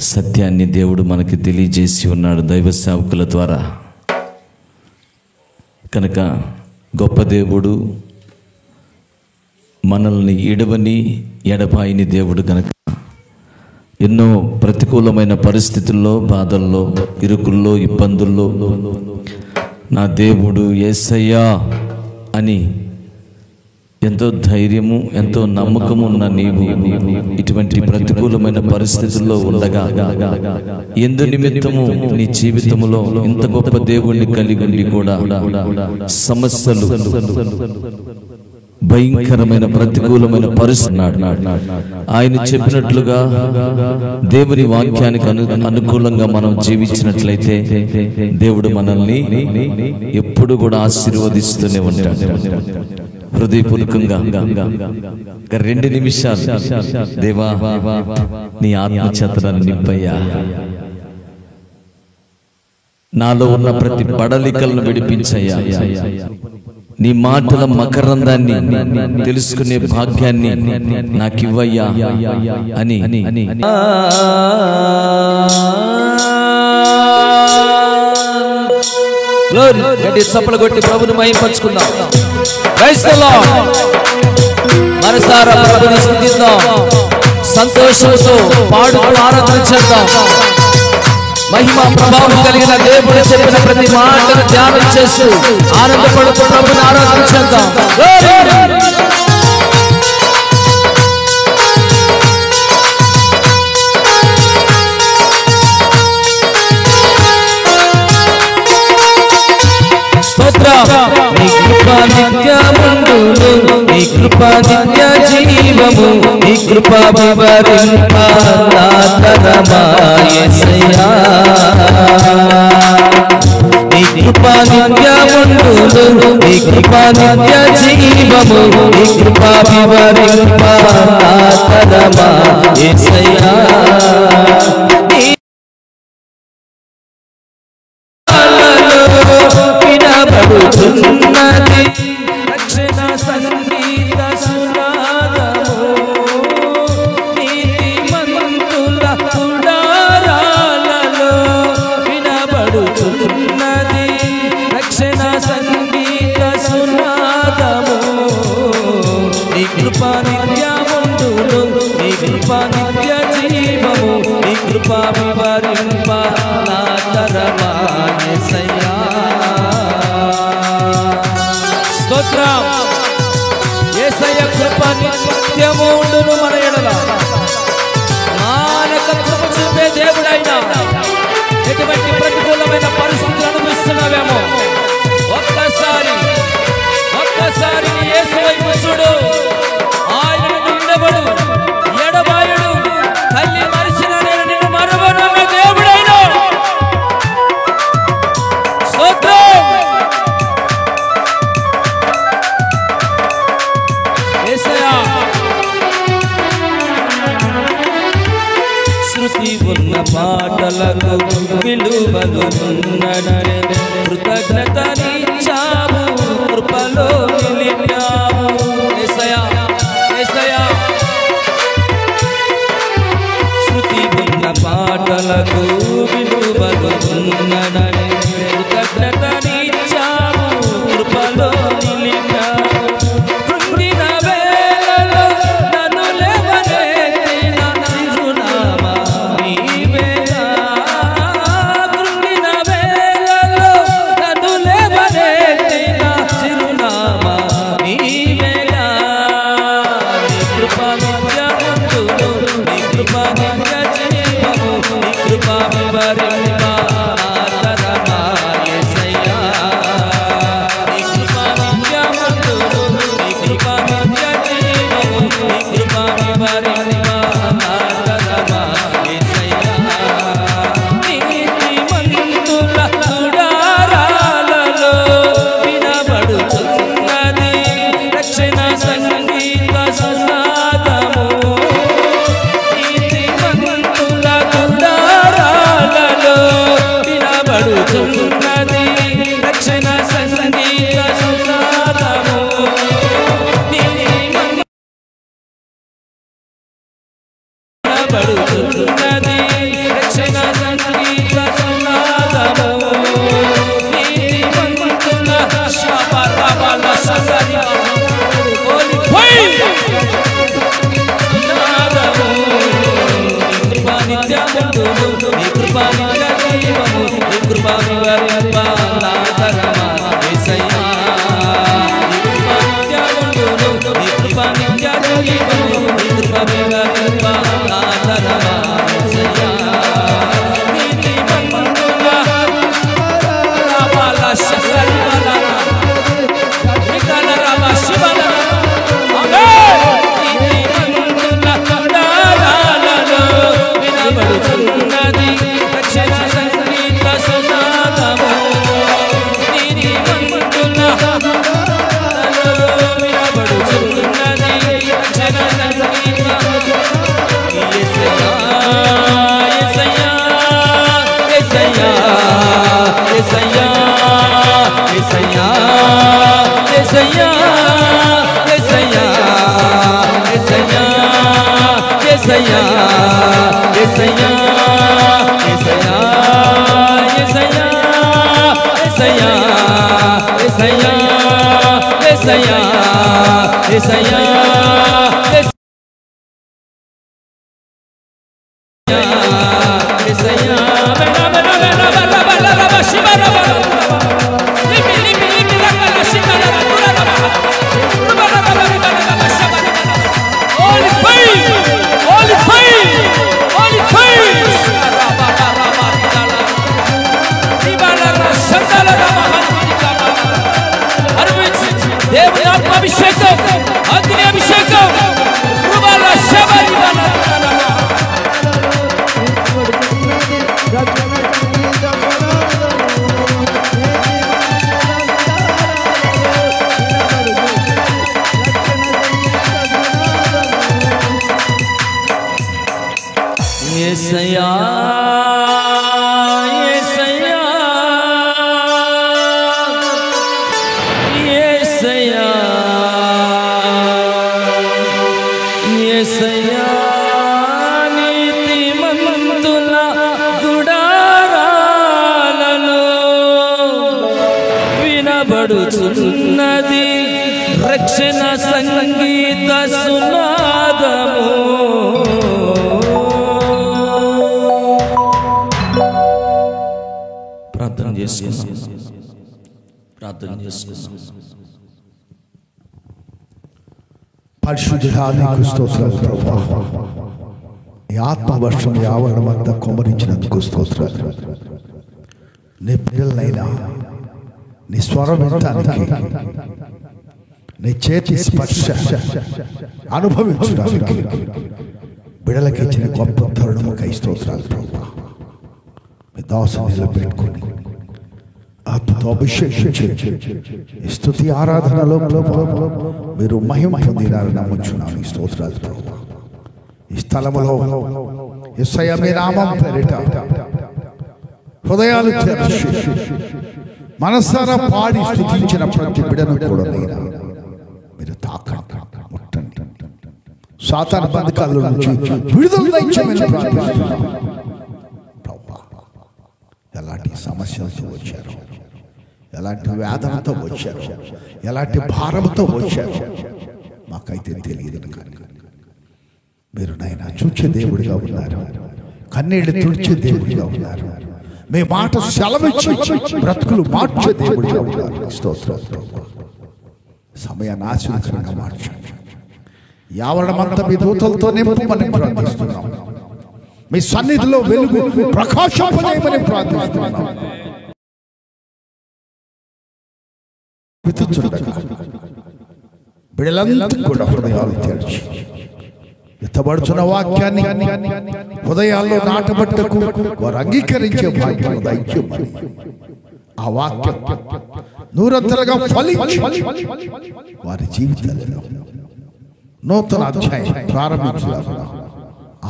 సత్యాన్ని దేవుడు మనకి తెలియజేసి ఉన్నాడు దైవ సేవకుల ద్వారా. కనుక గొప్ప దేవుడు, మనల్ని ఎడవని ఎడబాయిని దేవుడు కనుక ఎన్నో ప్రతికూలమైన పరిస్థితుల్లో, బాధల్లో, ఇరుకుల్లో, ఇబ్బందుల్లో నా దేవుడు యేసయ్యా అని ఎంతో ధైర్యము, ఎంతో నమ్మకము ఉన్న నీవు ఇటువంటి ప్రతికూలమైన పరిస్థితుల్లో ఉండగా ఎందు నిమిత్తము నీ జీవితంలో ఇంత గొప్ప దేవుణ్ణి కలిగి ఉండి కూడా సమస్యలు, భయంకరమైన ప్రతికూలమైన పరిస్థితి ఆయన చెప్పినట్లుగా దేవుని వాక్యానికి అనుకూలంగా మనం జీవించినట్లయితే దేవుడు మనల్ని ఎప్పుడు కూడా ఆశీర్వదిస్తూనే ఉంటాడు. హృదయపూర్వకంగా 2 నిమిషాలు దేవా నీ ఆత్మచేతనాన్ని నింపయ్యా, నాలో ఉన్న ప్రతి బడలికలను విడిపించయ్యా, నీ మాటల మకరందాన్ని తెలుసుకునే భాగ్యాన్ని నాకివ్వయ్యా అని చప్పలు కొట్టి ప్రభుని మహింపరుచుకుందాం. మనసారా ప్రభుని స్తుతిద్దాం, సంతోషంతో పాడుతూ ఆరాధన చేద్దాం. మహిమా ప్రభావం కలిగిన దేవుడు చెప్పిన ప్రతి మాటను ధ్యానం చేస్తూ ఆనందపడుతూ ప్రభుని ఆరాధన చేద్దాం. నీ కృప నిత్యముండును, నీ కృప నిత్య జీవము, నీ కృప వివరింప నా తరమా యేసయ్యా. నీ కృప నిత్యముండును, నీ కృప నిత్య జీవము, నీ కృప వివరింప నా తరమా యేసయ్యా. వినబడుచున్నది రక్షణ సంగీత సునాదము, నీతిమంతుల గుడారాలలో వినబడుచున్నది రక్షణ సంగీత సునాదము. నీ కృప నిత్యముండును, నీ కృప నిత్య జీవము, నీ కృప వివరింప నా తరమా యేసయ్యా. స్తోత్రం. యేసయ్య కృప నిత్యముండును మన ఎడల. మానక కృప చూపే దేవుడైనా ఎటువంటి ప్రతికూలమైన పరిస్థితులు అనుభవిస్తున్నావేమో ఒక్కసారి నీ యేసు వైపు చూడు. ఆయన నిన్ను విడవడు, ఎడబాయడు. తల్లి మరిచిన నేను నిన్ను మరువను అన్న దేవుడైనా. స్తోత్రం. శృతి ఉన్న పాటలకు విలువలు ఉన్నడే, కృతజ్ఞత నీచావు, కృపలో నిలిపావు. యేసయ్యా, యేసయ్యా. శృతి ఉన్న పాటలకు విలువలు ఉన్నడే, కృతజ్ఞత నీచావు, కృపలో నిలిపావు. యేసయ్యా యేసయ్యా యేసయ్యా యేసయ్యా యేసయ్యా యేసయ్యా యేసయ్యా యేసయ్యా అభిషేకం అగ్ని అభిషేకం కృపల శబరి యేసయ్యా యేసయ్యా యేసయ్యా యేసయ్యా నీతిమంతుల గుడారాలలో వినబడుచున్నది రక్షణ సంగీత సునాదము. ప్రార్థన చేసుకున్నాం. పరిశుద్ధుడా నీకు స్తోత్రాలు ప్రభువా. నీ ఆత్మవర్షం ఆవరణమంతా కుమ్మరించినందుకు స్తోత్రాలు. నీ పిల్లలైనా నీ స్వరం వినటానికి, నీ చేతి స్పర్శ అనుభవించడానికి బిడలకి ఇచ్చిన గొప్ప తరుణముకై స్తోత్రాలు ప్రభువా. మీ దాసుని నిలబెట్టుకొని ఆత్మతో అభిషేకించి స్తుతి ఆరాధనలో మీరు మహిమ పొందినారని నమ్ముచున్నాను. ఈ స్తోత్రాలు ప్రభువా. ఈ స్థలములో యేసయ్యా మీ నామం పేరిట హృదయాలు తెరచి మనసారా పాడి స్తుతించిన ప్రతి బిడను కూడా మీరు తాకండి, ముట్టండి. సాతాను బంధకాల నుంచి విడుదల దయచేయమని ప్రార్థిస్తున్నాను ప్రభువా. ఎలాంటి సమస్యలతో వచ్చారు, ఎలాంటి వేదనతో వచ్చారు, ఎలాంటి భారంతో వచ్చారు మాకైతే తెలియదు. కానీ మీరు నాయన చూచే దేవుడిగా ఉన్నారు, కన్నీళ్ళు తుడిచే దేవుడిగా ఉన్నారు. మీ మాట సెలవిచ్చి బ్రతుకులు మార్చే దేవుడిగా ఉన్నారు. స్తోత్రం ప్రభువా. సమయాన్ని ఆశీర్వదకరంగా మార్చండి. యావరణమంతా మీ దూతలతో నింపమని ప్రార్థిస్తున్నాం. మీ సన్నిధిలో వెలుగు ప్రకాశింపజేయమని ప్రార్థిస్తున్నాం. బిడ్డలందరూ కూడా హృదయాలు తెరిచి ఎత్తబడుచున్న వాక్యాన్ని హృదయాల్లో నాటబట్టకు వారు అంగీకరించే భాగ్యం దయచేయమని, ఆ వాక్యం నూరంతలుగా ఫలించి వారి జీవితాలలో నూతన అధ్యాయం ప్రారంభించాలని,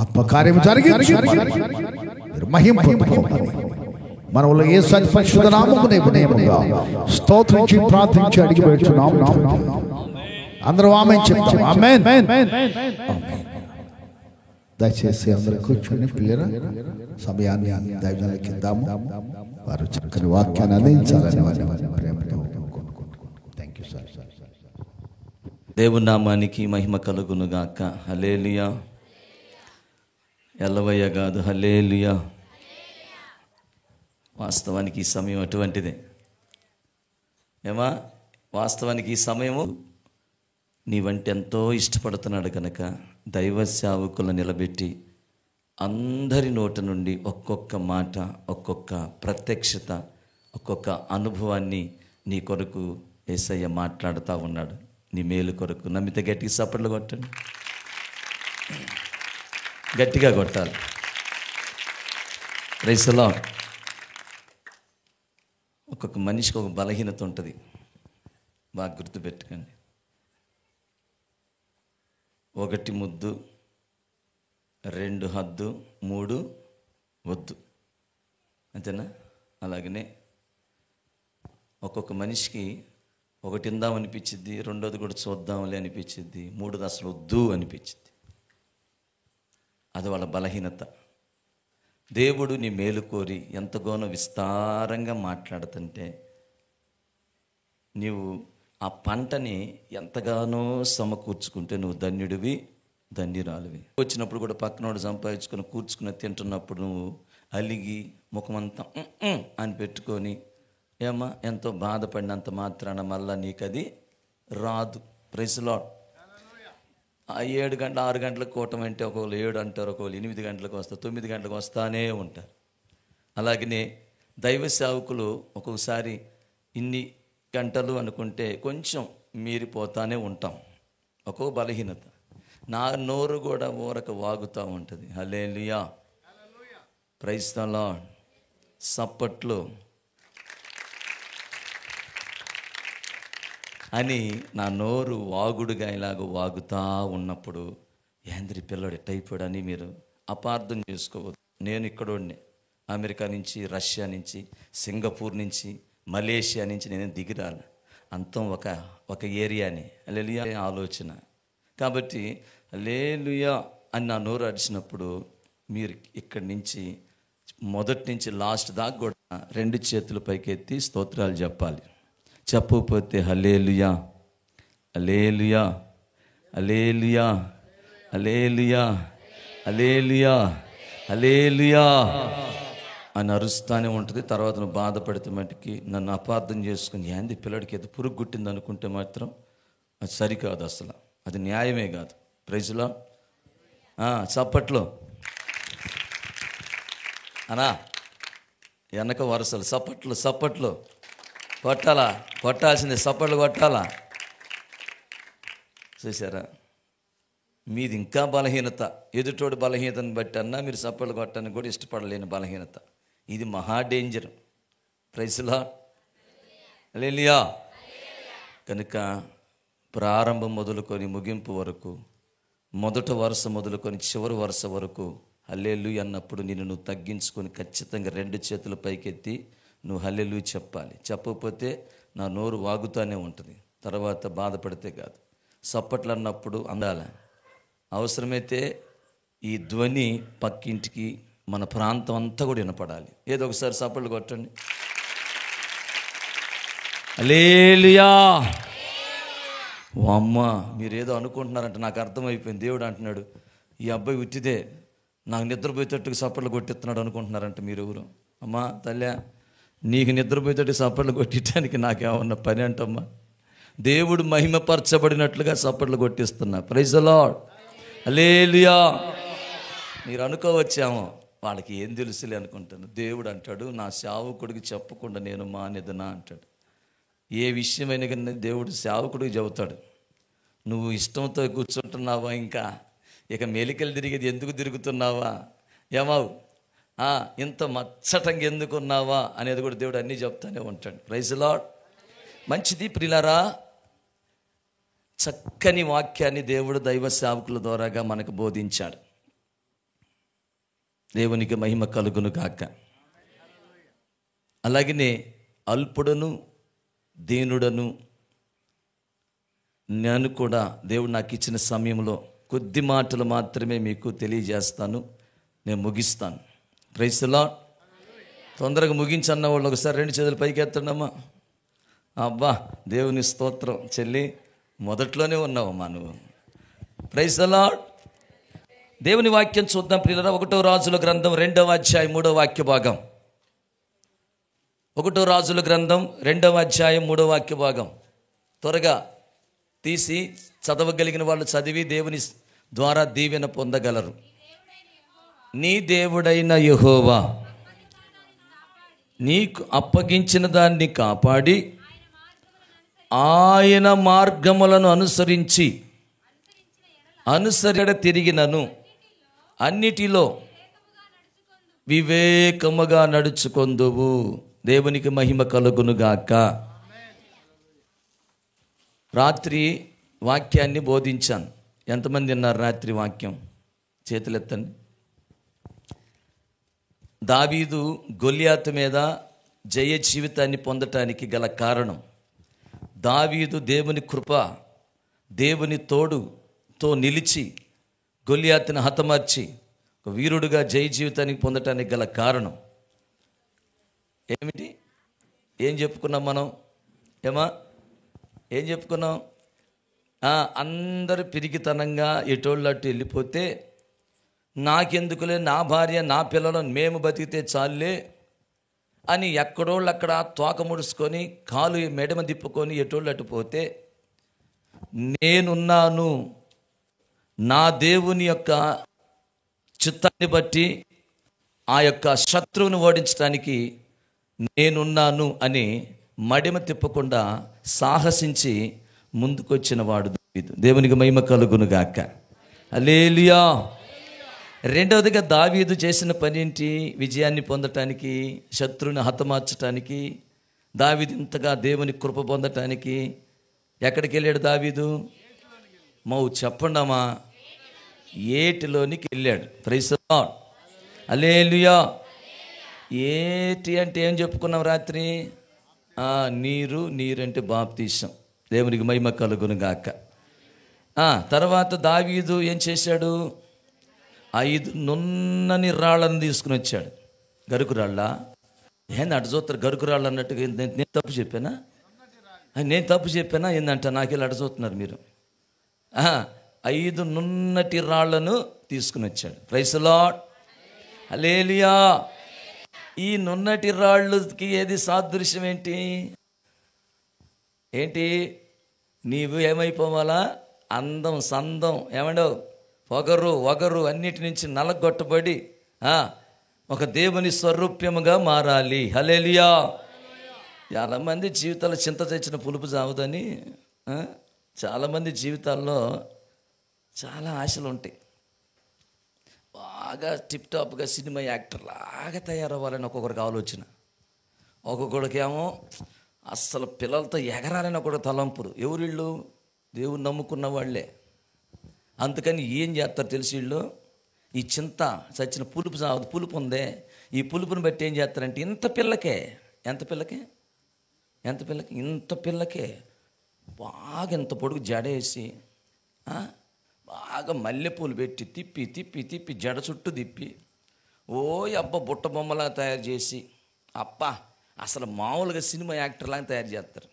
ఆత్మకార్యం జరిగించి మీరు మహిమ పొందుకోమని మనలో యేసు పరిశుద్ధ నామమునే వినయముగా స్తోత్రించి ప్రార్థించి అడిగి పెడుచున్నాం. అందరూ ఆమేన్ చెప్తాం. ఆమేన్. దయచేసి అందరూ కూర్చొని పిల్లల సమయాన్ని దైవానికి ఇద్దాము. వారు చక్కని వాక్యాన్ని అందించాలని వారిని ప్రేమతో థ్యాంక్ యూ సార్. దేవుని నామానికి మహిమ కలుగును గాక. హల్లెలూయా. ఎల్లవయ్య కాదు, హల్లెలూయా. వాస్తవానికి ఈ సమయం అటువంటిదే ఏమా. వాస్తవానికి ఈ సమయము నీ వంటి ఎంతో ఇష్టపడుతున్నాడు కనుక దైవ సేవకులను నిలబెట్టి అందరి నోటి నుండి ఒక్కొక్క మాట, ఒక్కొక్క ప్రత్యక్షత, ఒక్కొక్క అనుభవాన్ని నీ కొరకు యేసయ్య మాట్లాడుతూ ఉన్నాడు. నీ మేలు కొరకు. నమ్మితే గట్టిగా సపట్లు కొట్టండి, గట్టిగా కొట్టాలి. Praise the lord. ఒక్కొక్క మనిషికి ఒక బలహీనత ఉంటుంది, బాగా గుర్తుపెట్టుకోండి. 1 ముద్దు, 2 హద్దు, 3 వద్దు, అంతేనా? అలాగనే ఒక్కొక్క మనిషికి ఒకటి ఇందాం అనిపించిద్ది, రెండోది కూడా చూద్దాంలే అనిపించిద్ది, 3ది అసలు వద్దు అనిపించిద్ది. అది వాళ్ళ బలహీనత. దేవుడు నీ మేలు కోరి ఎంతగానో విస్తారంగా మాట్లాడుతుంటే నీవు ఆ పంటని ఎంతగానో సమకూర్చుకుంటే నువ్వు ధన్యుడివి, ధన్యురాలివి. వచ్చినప్పుడు కూడా పక్కనోడు సంపాదించుకొని కూర్చుకుని తింటున్నప్పుడు నువ్వు అలిగి ముఖమంతా అని పెట్టుకొని ఏమా ఎంతో బాధపడినంత మాత్రాన మళ్ళా నీకు అది రాదు. Praise lord. 7 గంటలు 6 గంటలకు కూటం అంటే ఒకళ్ళు 7 అంటారు, ఒకళ్ళు 8 గంటలకు వస్తారు, 9 గంటలకు వస్తానే ఉంటారు. అలాగనే దైవ సేవకులు ఒక్కొక్కసారి ఇన్ని గంటలు అనుకుంటే కొంచెం మీరిపోతానే ఉంటాం. ఒక్కో బలహీనత. నా నోరు కూడా ఊరక వాగుతూ ఉంటుంది. హల్లెలూయా, ప్రైజ్ ద లార్డ్. సప్పట్లు అని నా నోరు వాగుడుగా ఇలాగ వాగుతూ ఉన్నప్పుడు ఏంద్రి పిల్లడు ఎట్టయిపోయాడని మీరు అపార్థం చేసుకోవద్దు. నేను ఇక్కడోడిని, అమెరికా నుంచి, రష్యా నుంచి, సింగపూర్ నుంచి, మలేషియా నుంచి నేను దిగిరాను. అంతం ఒక ఏరియాని. హల్లెలూయా ఆలోచన. కాబట్టి హల్లెలూయా అని నా నోరు అడిచినప్పుడు మీరు ఇక్కడి నుంచి మొదటి నుంచి లాస్ట్ దాకా కూడా 2 చేతులు పైకెత్తి స్తోత్రాలు చెప్పాలి. చెప్పకపోతే హల్లెలూయా, హల్లెలూయా, హల్లెలూయా, హల్లెలూయా, హల్లెలూయా, హల్లెలూయా అని అరుస్తానే ఉంటుంది. తర్వాత నువ్వు బాధపడితే మటుకి నన్ను అపార్థం చేసుకుని ఏంది పిల్లడికి ఏదో పురుగు గుట్టింది అనుకుంటే మాత్రం అది సరికాదు, అసలు అది న్యాయమే కాదు. ప్రైజ్లో చప్పట్లో అనా వెనక వరుసలు చప్పట్లు కొట్టాలా, కొట్టాల్సిందే, చప్పట్లు కొట్టాలా. చూసారా, మీది ఇంకా బలహీనత. ఎదుటోడు బలహీనతను బట్టి అన్నా మీరు చప్పట్లు కొట్టడానికి కూడా ఇష్టపడలేని బలహీనత. ఇది మహా డేంజర్. Praise lord. హల్లెలూయా. కనుక ప్రారంభం మొదలుకొని ముగింపు వరకు, మొదటి వరుస మొదలుకొని చివరి వరుస వరకు హల్లెలూయా అన్నప్పుడు నువ్వు తగ్గించుకొని ఖచ్చితంగా 2 చేతులు పైకెత్తి నువ్వు హల్లెలూయా చెప్పాలి. చెప్పకపోతే నా నోరు వాగుతూనే ఉంటుంది. తర్వాత బాధపడితే కాదు. చప్పట్లు అన్నప్పుడు అందాల. అవసరమైతే ఈ ధ్వని పక్కింటికి, మన ప్రాంతం అంతా కూడా వినపడాలి. ఏదో ఒకసారి చప్పట్లు కొట్టండి. హల్లెలూయా. ఓ అమ్మ, మీరేదో అనుకుంటున్నారంటే నాకు అర్థమైపోయింది. దేవుడు అంటున్నాడు, ఈ అబ్బాయి ఉట్టిదే నాకు నిద్రపోయేటట్టుగా చప్పట్లు కొట్టిస్తున్నాడు అనుకుంటున్నారంటే మీరు ఎవరు? అమ్మా తల్లి, నీకు నిద్రపోయేటట్టు చప్పట్లు కొట్టడానికి నాకేమన్నా పని అంటమ్మా? దేవుడు మహిమపరచబడినట్లుగా చప్పట్లు కొట్టిస్తున్నా. Praise the lord. హల్లెలూయా. మీరు అనుకోవచ్చామో వాళ్ళకి ఏం తెలుసులే అనుకుంటాను. దేవుడు అంటాడు, నా సేవకుడికి చెప్పకుండా నేను మానేదనా అంటాడు. ఏ విషయమైనా కానీ దేవుడు సేవకుడికి చెబుతాడు. నువ్వు ఇష్టంతో కూర్చుంటున్నావా, ఇంకా ఇక మెలికలు తిరిగేది ఎందుకు తిరుగుతున్నావా, ఏమావు ఇంత మచ్చటంగా ఎందుకున్నావా అనేది కూడా దేవుడు అన్నీ చెప్తానే ఉంటాడు. Praise lord. మంచిది ప్రియులారా. చక్కని వాక్యాన్ని దేవుడు దైవ సేవకుల ద్వారాగా మనకు బోధించాడు. దేవునికి మహిమ కలుగును గాక. అలాగనే అల్పుడను దీనుడను నేను కూడా దేవుడు నాకు ఇచ్చిన సమయంలో కొద్ది మాటలు మాత్రమే మీకు తెలియజేస్తాను, నేను ముగిస్తాను. Praise the lord. తొందరగా ముగించన్న వాళ్ళు ఒకసారి 2 చేతులు పైకి ఎత్తండమ్మా. అబ్బా, దేవుని స్తోత్రం. చెల్లి, మొదట్లోనే ఉన్నావమ్మా నువ్వు. Praise the lord. దేవుని వాక్యం చూద్దాం ప్రియులారా. 1 రాజుల గ్రంథం 2వ అధ్యాయం 3వ వాక్య భాగం. 1 రాజుల గ్రంథం 2వ అధ్యాయం 3వ వాక్య భాగం. త్వరగా తీసి చదవగలిగిన వాళ్ళు చదివి దేవుని ద్వారా దీవెన పొందగలరు. నీ దేవుడైన యెహోవా నీకు అప్పగించిన దాన్ని కాపాడి ఆయన మార్గములను అనుసరించి తిరిగినను అన్నిటిలో వివేకముగా నడుచుకొందువు. దేవునికి మహిమ కలుగునుగాక. రాత్రి వాక్యాన్ని బోధించాను. ఎంతమంది విన్నారు రాత్రి వాక్యం? చేతులెత్తండి. దావీదు గొల్యాతు మీద జయ జీవితాన్ని పొందటానికి గల కారణం, దావీదు దేవుని కృప, దేవుని తోడుతో నిలిచి గొల్యాతుని హతమార్చి ఒక వీరుడుగా జయ జీవితానికి పొందటానికి గల కారణం ఏమిటి? ఏం చెప్పుకున్నాం మనం? ఏం చెప్పుకున్నాం? అందరూ పిరికితనంగా ఎటోళ్ళట్టు వెళ్ళిపోతే నాకెందుకులే, నా భార్య నా పిల్లలు మేము బతికితే చాలులే అని ఎక్కడోళ్ళు అక్కడ తోక ముడుచుకొని కాలు మెడమ తిప్పుకొని ఎటోళ్ళట్టు పోతే, నేనున్నాను, నా దేవుని యొక్క చిత్తాన్ని బట్టి ఆ యొక్క శత్రువుని ఓడించడానికి నేనున్నాను అని మడిమ తిప్పకుండా సాహసించి ముందుకొచ్చిన వాడు దావీదు. దేవునికి మహిమ కలుగునుగాక. హల్లెలూయా. రెండవదిగా దావీదు చేసిన పని ఏంటి? విజయాన్ని పొందటానికి, శత్రువుని హతమార్చటానికి, దావీదు ఇంతగా దేవుని కృప పొందటానికి ఎక్కడికి వెళ్ళాడు దావీదు? చెప్పండమ్మా, ఏటిలోనికి వెళ్ళాడు. Praise the lord. హల్లెలూయా. ఏటి అంటే ఏం చెప్పుకున్నాం రాత్రి? నీరు అంటే బాప్తీసం. దేవునికి మహిమ కలుగును గాక. తర్వాత దావీదు ఏం చేశాడు? 5 నున్నని రాళ్ళని తీసుకుని వచ్చాడు. గరుకు రాళ్ళ ఏంది అటు చూస్తారు? గరుకు రాళ్ళు అన్నట్టుగా నేను తప్పు చెప్పానా? ఏందంట నాకు ఇలా అటు చూస్తున్నారు మీరు. 5 నున్నటి రాళ్లను తీసుకుని వచ్చాడు. Praise the lord. హల్లెలూయా. ఈ నున్నటి రాళ్ళకి ఏది సాదృశ్యం? ఏంటి? నీవు ఏమైపోవాలా? అందం, సందం, ఏమండో వగరు అన్నిటి నుంచి నలగొట్టబడి ఒక దేవుని స్వరూప్యముగా మారాలి. హల్లెలూయా. చాలామంది జీవితాల్లో చింత తెచ్చిన పులుపు చావదని, చాలామంది జీవితాల్లో చాలా ఆశలు ఉంటాయి. బాగా టిప్ టాప్గా సినిమా యాక్టర్ లాగా తయారవ్వాలని ఒక్కొక్కరికి ఆలోచన. ఒక్కొక్కడికేమో అస్సలు పిల్లలతో ఎగరాలని ఒకటి తలంపురు. ఎవరిళ్ళు? దేవుని నమ్ముకున్న వాళ్ళే. అందుకని ఏం చేస్తారు తెలిసి వీళ్ళు? ఈ చింత చచ్చిన పులుపు సావదు, పులుపు ఉందే, ఈ పులుపుని బట్టి ఏం చేస్తారంటే ఇంత పిల్లకే బాగా ఇంత పొడుగు జడేసి బాగా మల్లెపూలు పెట్టి తిప్పి జడ చుట్టూ తిప్పి బుట్ట బొమ్మలా తయారు చేసి అసలు మామూలుగా సినిమా యాక్టర్లాగా తయారు చేస్తారు.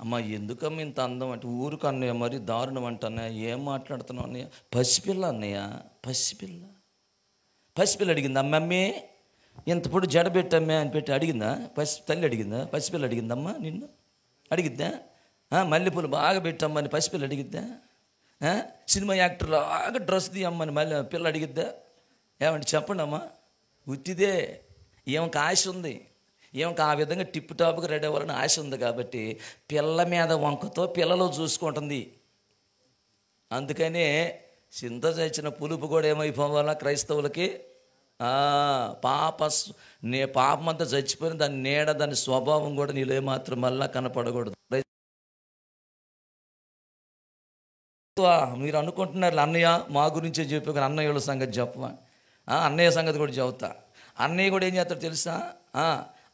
అమ్మ ఎందుకమ్మ ఇంత అందం అంటే, ఊరికి అన్నయ్య మరి దారుణం అంటన్నయ్య, ఏం మాట్లాడుతున్నావు అన్నయ్య? పసిపిల్ల అన్నయ్య, పసిపిల్ల అడిగింది. అమ్మమ్మే ఇంత పొడి జడ పెట్టమ్మే అని పెట్టి అడిగిందా? తల్లి అడిగిందా? పసిపిల్ల అడిగిందమ్మా నిన్ను అడిగిద్దా? మల్లెపూలు బాగా పెట్టమ్మని పసిపిల్ల అడిగిద్దా? సినిమా యాక్టర్ లాగా డ్రెస్ తీయమ్మని మళ్ళీ పిల్ల అడిగిద్దా? ఏమంటే చెప్పండి అమ్మా. ఉత్తిదే. ఏమొక ఆశ ఉంది, ఏమొక ఆ విధంగా టిప్ టాప్గా రెడీ అవ్వాలని ఆశ ఉంది కాబట్టి పిల్ల మీద వంకతో పిల్లలు చూసుకుంటుంది. అందుకనే చింత చచ్చిన పులుపు కూడా ఏమైపోవాలా క్రైస్తవులకి? పాపమంతా చచ్చిపోయిన దాని నీడ, దాని స్వభావం కూడా నీలో ఏమాత్రం మళ్ళా కనపడకూడదు. మీరు అనుకుంటున్నారు అన్నయ్య మా గురించే చెప్పి, అన్నయ్య వాళ్ళ సంగతి చెప్పవా? అన్నయ్య సంగతి కూడా చెబుతా. అన్నయ్య కూడా ఏం చేస్తాడు తెలుసా?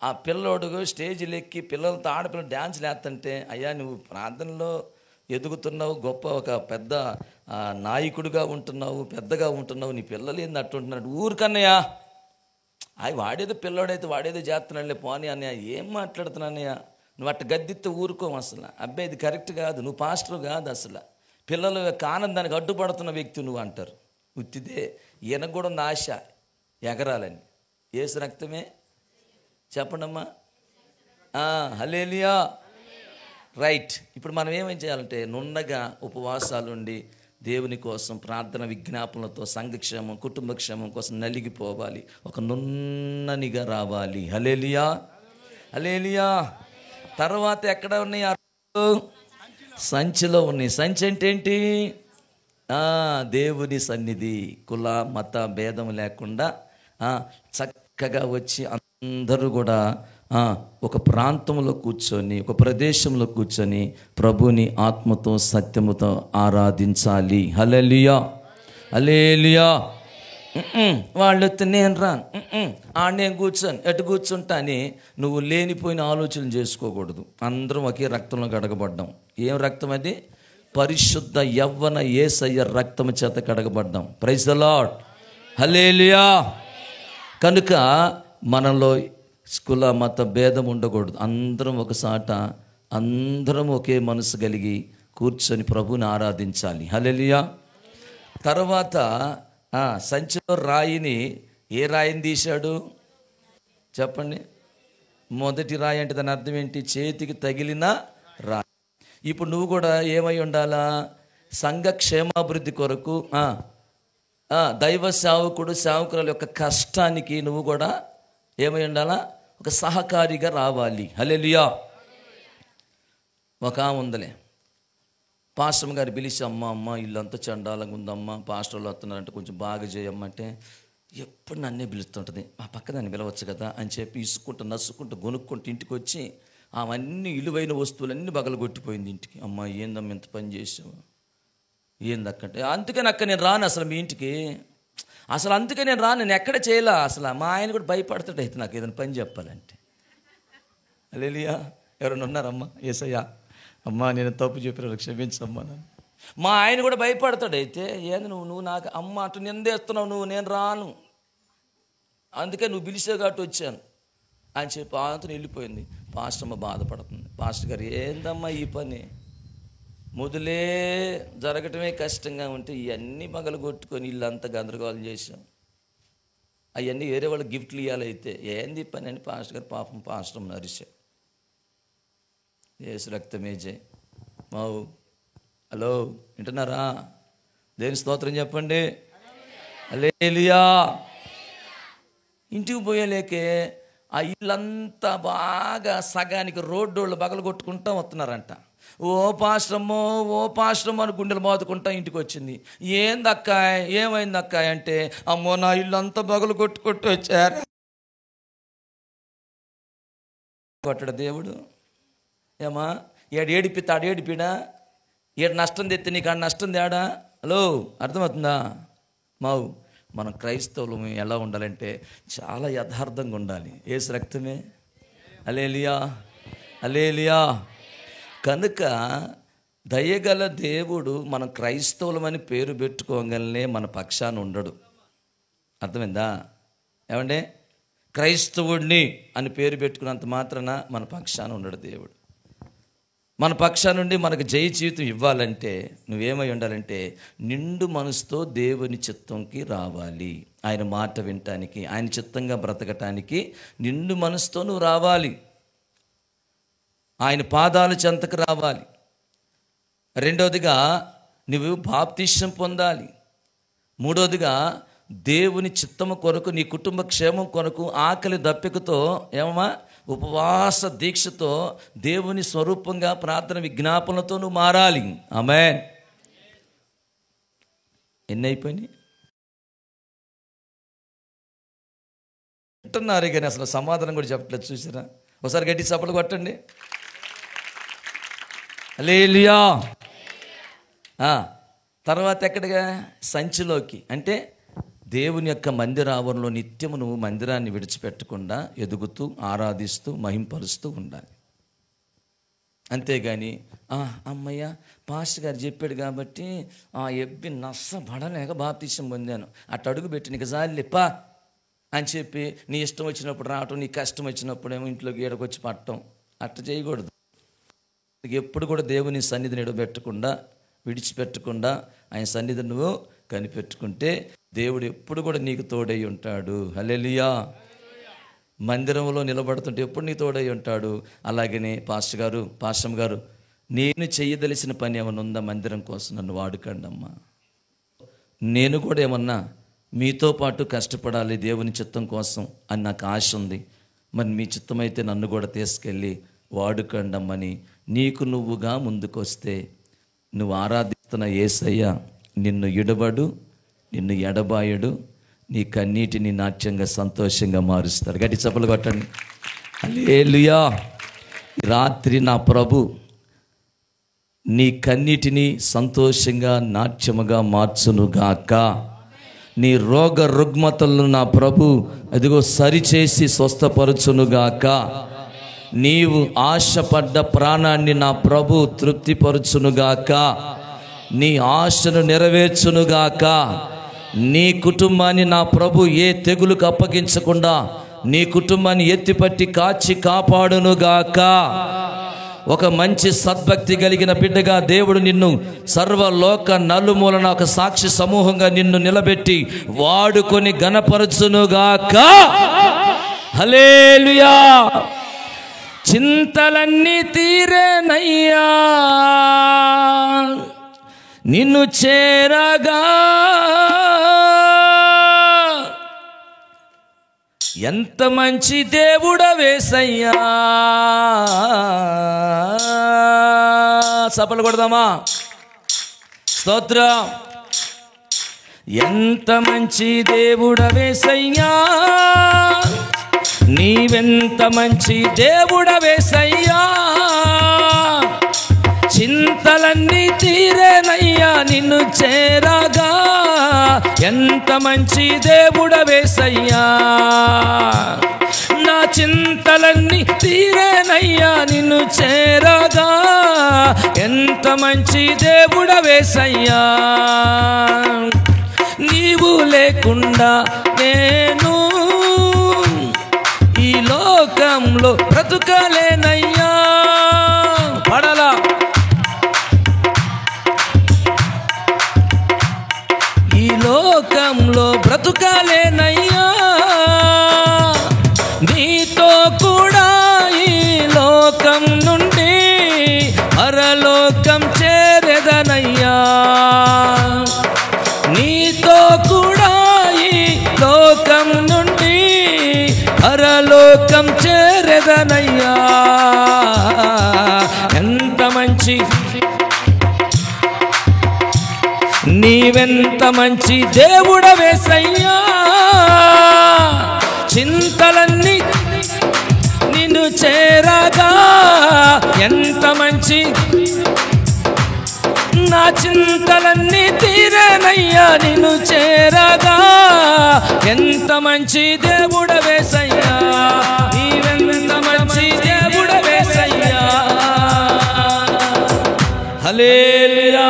ఆ పిల్లోడు స్టేజీలు ఎక్కి పిల్లలతో ఆడపిల్లలు డ్యాన్స్లు వేస్తుంటే, అయ్యా నువ్వు ప్రార్థనలో ఎదుగుతున్నావు, గొప్ప ఒక పెద్ద నాయకుడిగా ఉంటున్నావు, పెద్దగా ఉంటున్నావు, నీ పిల్లలు ఏంది అట్టుంటున్నాడు? ఊరికన్నయ్యా వాడేదో పిల్లోడైతే వాడేదో చేస్తున్నాడులే పోనీ అన్నయ్య. ఏం మాట్లాడుతున్నానయ్యా నువ్వు? అట్ట గద్దిస్తే ఊరుకోం అసలు. అబ్బాయి ఇది కరెక్ట్ కాదు, నువ్వు పాస్టర్ కాదు అసలు, పిల్లలు ఆనందానికి అడ్డుపడుతున్న వ్యక్తి నువ్వు అంటారు. ఉత్తిదే. ఈయనకు కూడా ఉంది ఆశ ఎగరాలని. యేసు రక్తమే చెప్పండమ్మా. హల్లెలూయా. రైట్. ఇప్పుడు మనం ఏమేం చేయాలంటే నున్నగా ఉపవాసాలు ఉండి దేవుని కోసం ప్రార్థన విజ్ఞాపనలతో సంఘక్షేమం, కుటుంబ క్షేమం కోసం నలిగిపోవాలి, ఒక నున్ననిగా రావాలి. హల్లెలూయా. హల్లెలూయా. తర్వాత ఎక్కడ ఉన్నాయి? సంచిలో ఉన్నాయి. సంచి అంటే ఏంటి? దేవుని సన్నిధి. కుల మత భేదం లేకుండా చక్కగా వచ్చి అందరూ కూడా ఒక ప్రాంతంలో కూర్చొని, ఒక ప్రదేశంలో కూర్చొని ప్రభుని ఆత్మతో సత్యముతో ఆరాధించాలి. హల్లెలూయా. హల్లెలూయా. వాళ్ళు వస్తే నేను రాను, నేను కూర్చొని ఎటు కూర్చుంటా అని నువ్వు లేనిపోయిన ఆలోచనలు చేసుకోకూడదు. అందరం ఒకే రక్తంలో గడగబడ్డాం. ఏం రక్తం అది? పరిశుద్ధ యవ్వన యేసయ్య రక్తము చేత కడగబడ్డాం. ప్రైజ్ ద లార్డ్, హల్లెలూయా. కనుక మనలో కుల మత భేదం ఉండకూడదు. అందరం ఒకసాట, అందరం ఒకే మనసు కలిగి కూర్చొని ప్రభువుని ఆరాధించాలి. హల్లెలూయా. తర్వాత సంచిలో రాయిని, ఏ రాయిని తీశాడు చెప్పండి? మొదటి రాయి అంటే దాని అర్థం ఏంటి? చేతికి తగిలిన రాయి. ఇప్పుడు నువ్వు కూడా ఏమై ఉండాలా? సంఘ క్షేమాభివృద్ధి కొరకు, దైవ సేవకుడు సేవకుల యొక్క కష్టానికి నువ్వు కూడా ఏమై ఉండాలా? ఒక సహకారిగా రావాలి. హల్లెలూయా. ఒక ఉందలే, పాస్టర్ గారు పిలిచి, అమ్మ ఇల్లంతా చండాలంగా ఉందమ్మా, పాస్టర్లు వస్తున్నారంటే కొంచెం బాగా చేయమ్మంటే ఎప్పుడు నన్నే పిలుస్తుంటుంది. ఆ పక్క దాన్ని పిలవచ్చు కదా అని చెప్పి ఇసుకుంటూ నసుకుంటూ గొనుక్కుంటూ ఇంటికి వచ్చి అవన్నీ విలువైన వస్తువులన్నీ బగలు కొట్టిపోయింది ఇంటికి. అమ్మ ఏందమ్మ ఎంత పని చేసావు, ఏందక్కంటే అందుకని అక్క నేను రాను అసలు మీ ఇంటికి, అసలు అందుకే నేను రాను, నేను ఎక్కడ చేయలే అసలు. మా ఆయన కూడా భయపడతాడు అయితే నాకు ఏదైనా పని చెప్పాలంటే. హల్లెలూయా. ఎవరైనా ఉన్నారమ్మా? యేసయ్యా, అమ్మా నేను తప్పు చెప్పిన క్షమించమ్మా. మా ఆయన కూడా భయపడతాడు అయితే, ఏంది నువ్వు నాకు అమ్మ అటు నిందేస్తున్నావు, నేను రాను, అందుకే నువ్వు పిలిచే కాబట్టి వచ్చాను అని చెప్పి ఆతను వెళ్ళిపోయింది. పాస్టర్ అమ్మ బాధపడుతుంది. పాస్టర్ గారు, ఏందమ్మా ఈ పని, మొదలే జరగటమే కష్టంగా ఉంటే ఇవన్నీ పగలు కొట్టుకొని ఇల్లంతా గందరగోళం చేసాం, అవన్నీ వేరే వాళ్ళకి గిఫ్ట్లు ఇవ్వాలైతే ఏంది పని అని పాస్టర్ గారు పాపం పాస్టర్ అమ్మని అరిశారు. యేసు రక్తమే జై. మావు హలో వింటున్నారా? దేని స్తోత్రం చెప్పండి. హల్లెలూయా. ఇంటికి పోయేలేకే ఆ ఇల్లంతా బాగా సగానికి రోడ్డోళ్ళు బగలు కొట్టుకుంటా వస్తున్నారంట. ఓ పాశ్రమో అని గుండెలు బాదుకుంటా ఇంటికి వచ్చింది. ఏందక్క, ఏమైంది అక్క అంటే, అమ్మో నా ఇల్లు అంతా బగలు కొట్టుకుంటూ వచ్చారు. కొట్టడు దేవుడు. ఏమా ఏడిపిస్తాడు, ఏడిపిడా? ఏడు నష్టం తెస్తే నీకు ఆ నష్టం తేడా? హలో అర్థమవుతుందా? మావు మనం క్రైస్తవులు ఎలా ఉండాలంటే చాలా యథార్థంగా ఉండాలి. యేసు రక్తమే. హల్లెలూయా, హల్లెలూయా. కనుక దయగల దేవుడు మనం క్రైస్తవులమని పేరు పెట్టుకోగలనే మన పక్షాన ఉండడు. అర్థమైందా? ఏమంటే క్రైస్తవుడిని అని పేరు పెట్టుకున్నంత మాత్రాన మన పక్షాన ఉండడు దేవుడు. మన పక్షా నుండి మనకు జయ జీవితం ఇవ్వాలంటే నువ్వేమై ఉండాలంటే నిండు మనసుతో దేవుని చిత్తంకి రావాలి. ఆయన మాట వినటానికి, ఆయన చిత్తంగా బ్రతకటానికి నిండు మనసుతో నువ్వు రావాలి. ఆయన పాదాల చెంతకు రావాలి. రెండవదిగా నువ్వు బాప్తిస్మం పొందాలి. మూడవదిగా దేవుని చిత్తము కొరకు, నీ కుటుంబ క్షేమం కొరకు ఆకలి దప్పికతో ఏమమ్మా ఉపవాస దీక్షతో దేవుని స్వరూపంగా ప్రార్థన విజ్ఞాపనలతో నువ్వు మారాలి. ఆమేన్. ఎన్ని అయిపోయినాయి అంటున్నారు కానీ అసలు సమాధానం కూడా చెప్పట్లేదు. చూసారా? ఒకసారి గట్టి చప్పట్లు కొట్టండి. హల్లెలూయా. తర్వాత ఎక్కడిగా? సంచిలోకి. అంటే దేవుని యొక్క మందిర ఆవరణలో నిత్యము నువ్వు మందిరాన్ని విడిచిపెట్టకుండా ఎదుగుతూ ఆరాధిస్తూ మహింపరుస్తూ ఉండాలి. అంతేగాని అమ్మయ్య పాస్టర్ గారు చెప్పాడు కాబట్టి ఎబ్బి నష్టపడలేక బాప్తిస్మం పొందాను, అటు అడుగు పెట్టి నీకు జాలిపా అని చెప్పి నీ ఇష్టం వచ్చినప్పుడు రావటం, నీ కష్టం వచ్చినప్పుడు ఏమో ఇంట్లోకి ఏడకొచ్చి పట్టడం, అట్ట చేయకూడదు. ఎప్పుడు కూడా దేవుని సన్నిధిని విడిచిపెట్టకుండా ఆయన సన్నిధిని నువ్వు కనిపెట్టుకుంటే దేవుడు ఎప్పుడు కూడా నీకు తోడై ఉంటాడు. హల్లెలూయా. మందిరంలో నిలబడుతుంటే ఎప్పుడు నీ తోడై ఉంటాడు. అలాగనే పాస్టర్ గారు నేను చెయ్యదలిసిన పని ఏమన్నా ఉందా? మందిరం కోసం నన్ను వాడుకోండి అమ్మా. నేను కూడా ఏమన్నా మీతో పాటు కష్టపడాలి దేవుని చిత్తం కోసం అని నాకు ఆశ ఉంది. మరి మీ చిత్తం అయితే నన్ను కూడా తీసుకెళ్ళి వాడుకోండి అమ్మని నీకు నువ్వుగా ముందుకొస్తే నువ్వు ఆరాధిస్తున్న యేసయ్య నిన్ను ఎడబడు, నిన్ను ఎడబాయడు, నీ కన్నీటిని నాట్యంగా సంతోషంగా మారుస్తాడు. గట్టి చప్పలు కొట్టండి. హల్లెలూయా. రాత్రి నా ప్రభు నీ కన్నీటిని సంతోషంగా నాట్యముగా మార్చునుగాక. నీ రోగ రుగ్మతలను నా ప్రభు అదిగో సరిచేసి స్వస్థపరచునుగాక. నీవు ఆశపడ్డ ప్రాణాన్ని నా ప్రభు తృప్తిపరచునుగాక. నీ ఆశను నెరవేర్చునుగాక. నీ కుటుంబాన్ని నా ప్రభు ఏ తెగులుకు అప్పగించకుండా నీ కుటుంబాన్ని ఎత్తిపట్టి కాచి కాపాడునుగాక. ఒక మంచి సద్భక్తి కలిగిన బిడ్డగా దేవుడు నిన్ను సర్వలోక నలుమూలన ఒక సాక్షి సమూహంగా నిన్ను నిలబెట్టి వాడుకొని ఘనపరచునుగాక. హల్లెలూయా. చింతలన్నీ తీరేనయ్యా నిన్ను చేరగా, ఎంత మంచి దేవుడవేసయ్యా. చప్పలు కొడదామా? స్తోత్రం. ఎంత మంచి దేవుడవేసయ్యా, నీవెంత మంచి దేవుడవేసయ్యా. చింతలన్నీ తీరేనయ్యా నిన్ను చేరగా, ఎంత మంచి దేవుడవేసయ్యా. నా చింతలన్నీ తీరేనయ్యా నిన్ను చేరగా, ఎంత మంచి దేవుడవేసయ్యా. నీవు లేకుండా నేను ఈ లోకంలో బ్రతుకలేనయ్యా. పడలా. ఈ లోకంలో బ్రతుకలేనయ్యా, నీతో కూడా ఈ లోకం నుండి పరలోకం చేరెదనయ్యా. నీతో కూడా ఈ లోకం నుండి పరలోకం చేరెదనయ్యా. ఎంత మంచి, నీవెంత మంచి దేవుడవేసయ్యా. చింతలన్నీ నిన్ను చేరగా, ఎంత మంచి, నా చింతలన్నీ తీరేనయ్యా నిన్ను చేరగా, ఎంత మంచి దేవుడవేసయ్యా. నీవెంత మంచి దేవుడవేసయ్యా. హల్లెలూయా.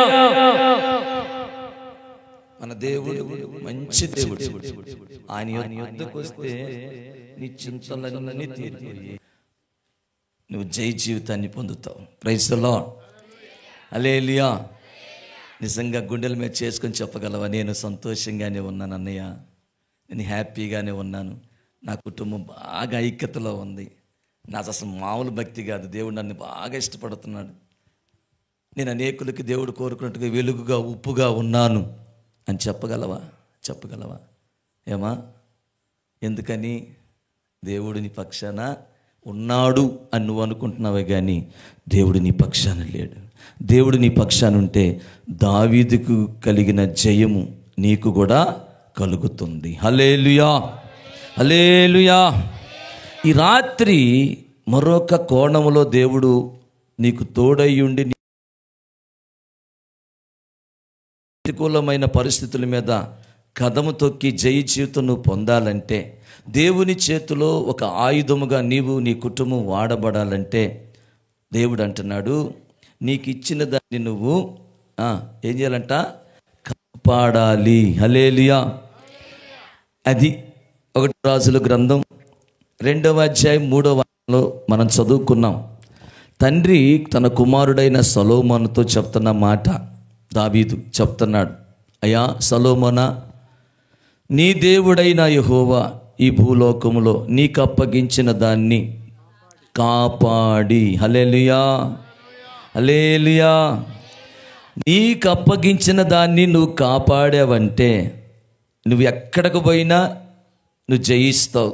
మన దేవుడు మంచి దేవుడు. ఆయన యొద్దకు వస్తే నీ చింతలన్నీ తీరిపోయి నువ్వు జై జీవితాన్ని పొందుతావు. Praise the lord. హల్లెలూయా. నిజంగా గుండెల మీద చేసుకొని చెప్పగలవా, నేను సంతోషంగానే ఉన్నాను అన్నయ్య, నేను హ్యాపీగానే ఉన్నాను, నా కుటుంబం బాగా ఐక్యతలో ఉంది, నాకు అసలు మామూలు భక్తి కాదు, దేవుడు నన్ను బాగా ఇష్టపడుతున్నాడు, నేను అనేకులకి దేవుడు కోరుకున్నట్టుగా వెలుగుగా ఉప్పుగా ఉన్నాను అని చెప్పగలవా? చెప్పగలవా? ఏమా? ఎందుకని? దేవుడు నీ పక్షాన ఉన్నాడు అని నువ్వు అనుకుంటున్నావే కానీ దేవుడు నీ పక్షాన లేడు. దేవుడు నీ పక్షాన ఉంటే దావీదుకు కలిగిన జయము నీకు కూడా కలుగుతుంది. హల్లెలూయా. హల్లెలూయా. ఈ రాత్రి మరొక కోణములో దేవుడు నీకు తోడయ్యుండి ప్రతికూలమైన పరిస్థితుల మీద కదము తొక్కి జయ జీవితం నువ్వు పొందాలంటే, దేవుని చేతిలో ఒక ఆయుధముగా నీవు నీ కుటుంబం వాడబడాలంటే దేవుడు అంటున్నాడు, నీకు ఇచ్చిన దాన్ని నువ్వు ఏం చేయాలంట? కాపాడాలి. హల్లెలూయా. అది 1 రాజుల గ్రంథం 2వ అధ్యాయం 3వ వచనంలో మనం చదువుకున్నాం. తండ్రి తన కుమారుడైన సొలొమోనుతో చెప్తున్న మాట దావీదు చెప్తున్నాడు, అయ్యా సొలొమోనా, నీ దేవుడైన యెహోవా ఈ భూలోకములో నీకు అప్పగించిన దాన్ని కాపాడి. హల్లెలూయా. హల్లెలూయా. నీకు అప్పగించిన దాన్ని నువ్వు కాపాడావంటే నువ్వు ఎక్కడికి పోయినా నువ్వు జయిస్తావు.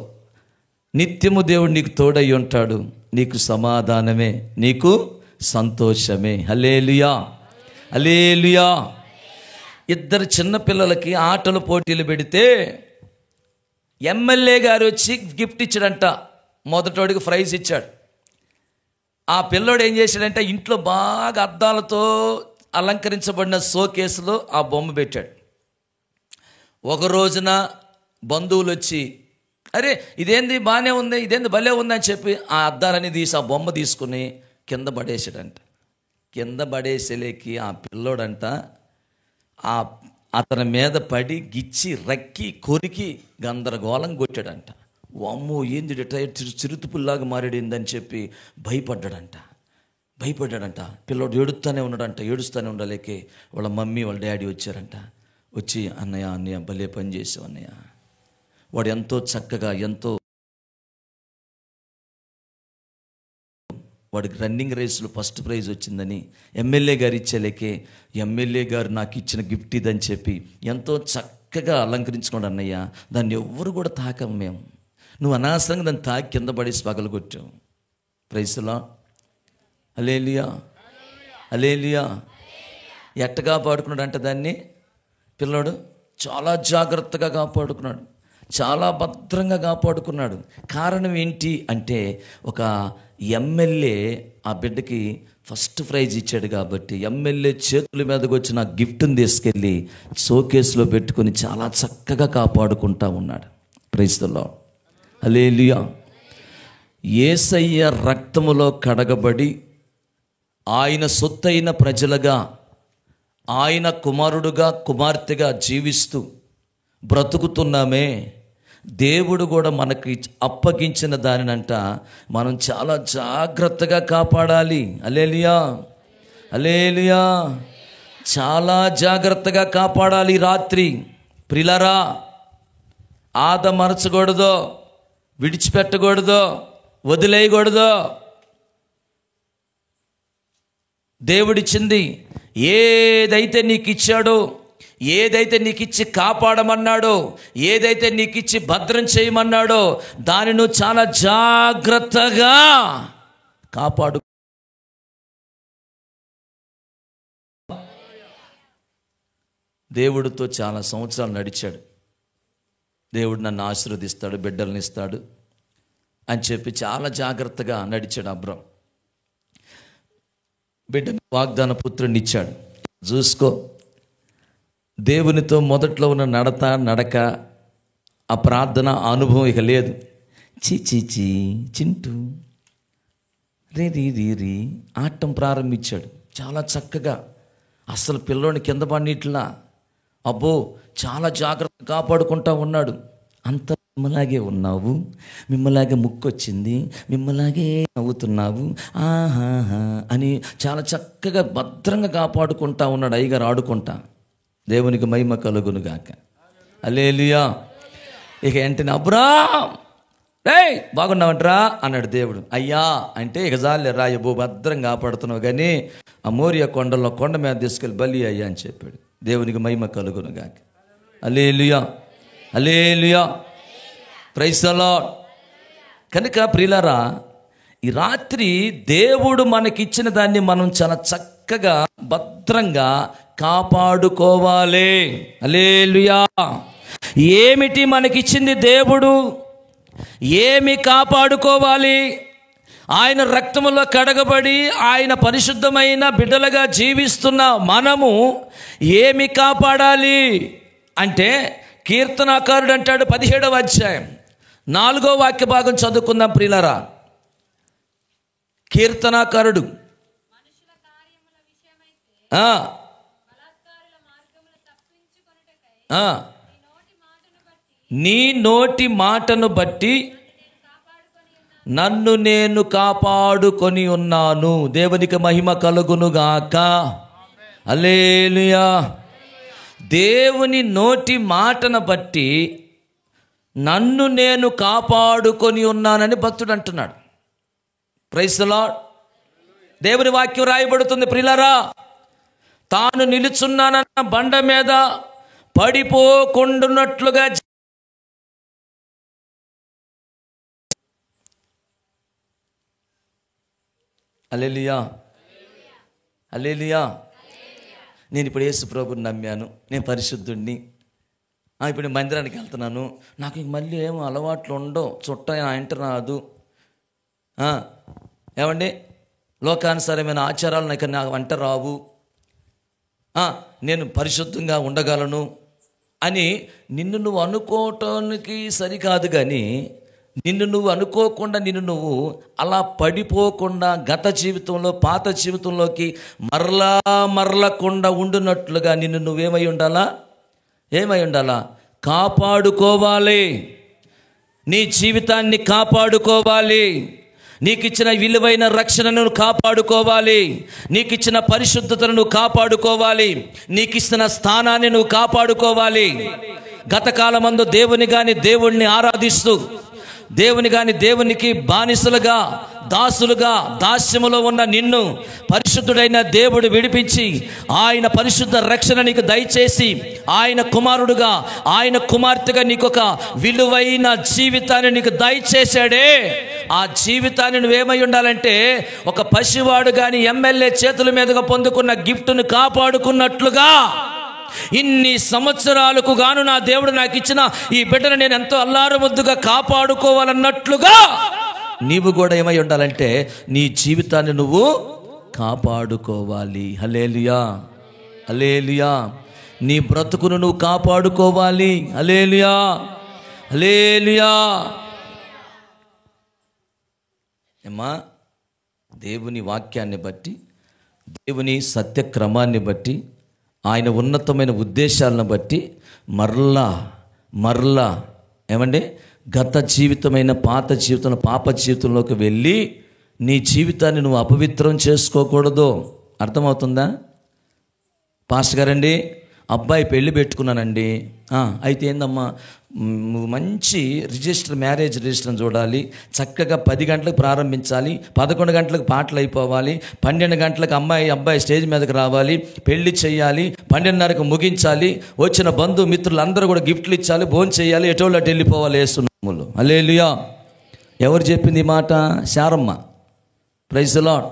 నిత్యము దేవుడు నీకు తోడై ఉంటాడు. నీకు సమాధానమే, నీకు సంతోషమే. హల్లెలూయా. హల్లెలూయా. 2 చిన్నపిల్లలకి ఆటల పోటీలు పెడితే ఎమ్మెల్యే గారు వచ్చి గిఫ్ట్ ఇచ్చాడంట. మొదటోడికి ప్రైజ్ ఇచ్చాడు. ఆ పిల్లోడు ఏం చేశాడంటే ఇంట్లో బాగా అద్దాలతో అలంకరించబడిన షోకేసులో ఆ బొమ్మ పెట్టాడు. ఒక రోజున బంధువులు వచ్చి, అరే ఇదేంది బాగానే ఉంది, ఇదేంది భలే ఉంది అని చెప్పి ఆ అద్దాలని తీసి ఆ బొమ్మ తీసుకుని కింద పడేసాడంట. కింద పడేసేలేకి ఆ పిల్లోడంట ఆ అతని మీద పడి గిచ్చి రక్కి కొరికి గందరగోళం కొట్టాడంట. అమ్మో ఏంది చిరుతుపుల్లాగా మారాడేందని చెప్పి భయపడ్డాడంట. పిల్లోడు ఏడుస్తూనే ఉన్నాడంట. ఏడుస్తూనే ఉండలేకే వాళ్ళ మమ్మీ వాళ్ళ డాడీ వచ్చారంట. వచ్చి అన్నయ్య భలే పని చేసావు అన్నయ్య, వాడు ఎంతో చక్కగా వాడికి రన్నింగ్ రేసులో ఫస్ట్ ప్రైజ్ వచ్చిందని ఎమ్మెల్యే గారు ఇచ్చేలేకే ఎమ్మెల్యే గారు నాకు ఇచ్చిన గిఫ్ట్ ఇదని చెప్పి ఎంతో చక్కగా అలంకరించుకోండి అన్నయ్య, దాన్ని ఎవ్వరు కూడా తాకం మేము, నువ్వు అనవసరంగా దాన్ని తాకి కింద పడేసి పగలగొట్టావు. ప్రైజ్లా హల్లెలూయా హల్లెలూయా. ఎట్ట కాపాడుకున్నాడు అంటే దాన్ని పిల్లోడు చాలా జాగ్రత్తగా కాపాడుకున్నాడు, చాలా భద్రంగా కాపాడుకున్నాడు. కారణం ఏంటి అంటే ఒక ఎమ్మెల్యే ఆ బిడ్డకి ఫస్ట్ ప్రైజ్ ఇచ్చాడు కాబట్టి ఎమ్మెల్యే చేతుల మీదకి వచ్చిన గిఫ్ట్ని తీసుకెళ్ళి షోకేస్లో పెట్టుకొని చాలా చక్కగా కాపాడుకుంటా ఉన్నాడు. ప్రైజ్ ది లార్డ్ హల్లెలూయా. యేసయ్య రక్తములో కడగబడి ఆయన సొత్తైన ప్రజలుగా ఆయన కుమారుడుగా కుమార్తెగా జీవిస్తూ బ్రతుకుతున్నామే. దేవుడు కూడా మనకి అప్పగించిన దానినంట మనం చాలా జాగ్రత్తగా కాపాడాలి. హల్లెలూయా హల్లెలూయా. చాలా జాగ్రత్తగా కాపాడాలి. రాత్రి ప్రియులారా, ఆదమరచకూడదు, విడిచిపెట్టకూడదు, వదిలేయకూడదు. దేవుడిచ్చింది ఏదైతే నీకు ఇచ్చాడో, ఏదైతే నీకు ఇచ్చి కాపాడమన్నాడో, ఏదైతే నీకు ఇచ్చి భద్రం చేయమన్నాడో దాన్ని నువ్వు చాలా జాగ్రత్తగా కాపాడు. దేవుడితో చాలా సంవత్సరాలు నడిచాడు. దేవుడు నన్ను ఆశీర్వదిస్తాడు, బిడ్డల్ని ఇస్తాడు అని చెప్పి చాలా జాగ్రత్తగా నడిచాడు అబ్రాం. బిడ్డ వాగ్దాన పుత్రుడిని ఇచ్చాడు. చూసుకో, దేవునితో మొదట్లో ఉన్న నడక ఆ ప్రార్థన అనుభవం ఇక లేదు. చీ చింటూ రీ ఆడటం ప్రారంభించాడు చాలా చక్కగా. అసలు పిల్లోని కింద పడినట్లా అబ్బో చాలా జాగ్రత్త కాపాడుకుంటా ఉన్నాడు. అంత మిమ్మలాగే ఉన్నావు, మిమ్మలాగే ముక్కొచ్చింది, మిమ్మలాగే నవ్వుతున్నావు, ఆహాహా అని చాలా చక్కగా భద్రంగా కాపాడుకుంటా ఉన్నాడు అయ్యగారు ఆడుకుంటా. దేవునికి మహిమ కలుగునుగాక. హల్లెలూయా. ఇక వెంటనే అబ్రాం రేయ్ బాగున్నావంటరా అన్నాడు దేవుడు. అయ్యా అంటే ఇక జాలే రాయబో భద్రంగా కాపాడుతున్నావు కానీ ఆ మోరియా కొండలో కొండ మీద తీసుకెళ్ళి బలి అయ్యా అని చెప్పాడు. దేవునికి మహిమ కలుగునుగాక. Hallelujah hallelujah. Praise the lord. కనుక ప్రియులారా, ఈ రాత్రి దేవుడు మనకిచ్చిన దాన్ని మనం చాలా చక్కగా భద్రంగా కాపాడుకోవాలి. హల్లెలూయా. ఏమిటి మనకిచ్చింది దేవుడు? ఏమి కాపాడుకోవాలి? ఆయన రక్తములో కడగబడి ఆయన పరిశుద్ధమైన బిడ్డలుగా జీవిస్తున్న మనము ఏమి కాపాడాలి అంటే కీర్తనాకారుడు అంటాడు 17వ అధ్యాయం 4వ వాక్య భాగం చదువుకుందాం ప్రియులారా. కీర్తనాకారుడు నీ నోటి మాటను బట్టి నన్ను నేను కాపాడుకొని ఉన్నాను. దేవునికి మహిమ కలుగునుగాక. హల్లెలూయా. దేవుని నోటి మాటను బట్టి నన్ను నేను కాపాడుకొని ఉన్నానని భక్తుడు అంటున్నాడు. Praise the lord. దేవుని వాక్యం రాయబడుతుంది ప్రియులారా, తాను నిలుచున్నానన్న బండ మీద పడిపోకుండునట్లుగా హల్లెలూయా హల్లెలూయా. నేను ఇప్పుడు యేసు ప్రభువుని నమ్మాను, నేను పరిశుద్ధుడిని, ఇప్పుడు మందిరానికి వెళ్తున్నాను, నాకు ఇంక మళ్ళీ ఏమో అలవాట్లు ఉండవు, చుట్ట ఇంట రాదు, ఏమండి లోకానుసారమైన ఆచారాలు నాకు వంట రావు, నేను పరిశుద్ధంగా ఉండగలను అని నిన్ను నువ్వు అనుకోవటానికి సరికాదు. కానీ నిన్ను నువ్వు అనుకోకుండా నిన్ను నువ్వు అలా పడిపోకుండా గత జీవితంలో పాత జీవితంలోకి మరలకుండా ఉండునట్లుగా నిన్ను నువ్వేమై ఉండాలా? ఏమై ఉండాలా? కాపాడుకోవాలి. నీ జీవితాన్ని కాపాడుకోవాలి. నీకు ఇచ్చిన విలువైన రక్షణను కాపాడుకోవాలి. నీకు ఇచ్చిన పరిశుద్ధతను నువ్వు కాపాడుకోవాలి. నీకు ఇచ్చిన స్థానాన్ని నువ్వు కాపాడుకోవాలి. గతకాలమందు దేవుణ్ణి ఆరాధిస్తూ దేవునికి బానిసలుగా దాసులుగా దాస్యములో ఉన్న నిన్ను పరిశుద్ధుడైన దేవుడు విడిపించి ఆయన పరిశుద్ధ రక్షణ నీకు దయచేసి ఆయన కుమారుడుగా ఆయన కుమార్తెగా నీకొక విలువైన జీవితాన్ని నీకు దయచేశాడే. ఆ జీవితాన్ని నువ్వేమై ఉండాలంటే ఒక పసివాడు కానీ ఎమ్మెల్యే చేతుల మీదుగా పొందుకున్న గిఫ్ట్ను కాపాడుకున్నట్లుగా ఇన్ని సంవత్సరాలకు గాను నా దేవుడు నాకు ఇచ్చిన ఈ బిడ్డను నేను ఎంతో అల్లారముద్దుగా కాపాడుకోవాలన్నట్లుగా నీవు కూడా ఏమై ఉండాలంటే నీ జీవితాన్ని నువ్వు కాపాడుకోవాలి. హల్లెలూయా, హల్లెలూయా. నీ బ్రతుకును నువ్వు కాపాడుకోవాలి. హల్లెలూయా, హల్లెలూయా. ఏమ్మా, దేవుని వాక్యాన్ని బట్టి, దేవుని సత్యక్రమాన్ని బట్టి, ఆయన ఉన్నతమైన ఉద్దేశాలను బట్టి మరలా ఏమండి గత జీవితమైన పాత జీవితంలో పాప జీవితంలోకి వెళ్ళి నీ జీవితాన్ని నువ్వు అపవిత్రం చేసుకోకూడదు. అర్థమవుతుందా? పాస్టర్ గారండి, అబ్బాయి పెళ్ళి పెట్టుకున్నానండి. అయితే ఏందమ్మా, మంచి మ్యారేజ్ రిజిస్టర్ చూడాలి. చక్కగా 10 గంటలకు ప్రారంభించాలి, 11 గంటలకు పాటలు అయిపోవాలి, 12 గంటలకు అబ్బాయి స్టేజ్ మీదకి రావాలి, పెళ్లి చేయాలి, 12:30కు ముగించాలి, వచ్చిన బంధు మిత్రులు అందరూ కూడా గిఫ్ట్లు ఇచ్చాలి, భోజనం చేయాలి, ఎటోళ్ళు అటు వెళ్ళిపోవాలి. వేస్తున్నాములు. హల్లెలూయా. ఎవరు చెప్పింది ఈ మాట? శారమ్మ. Praise the lord.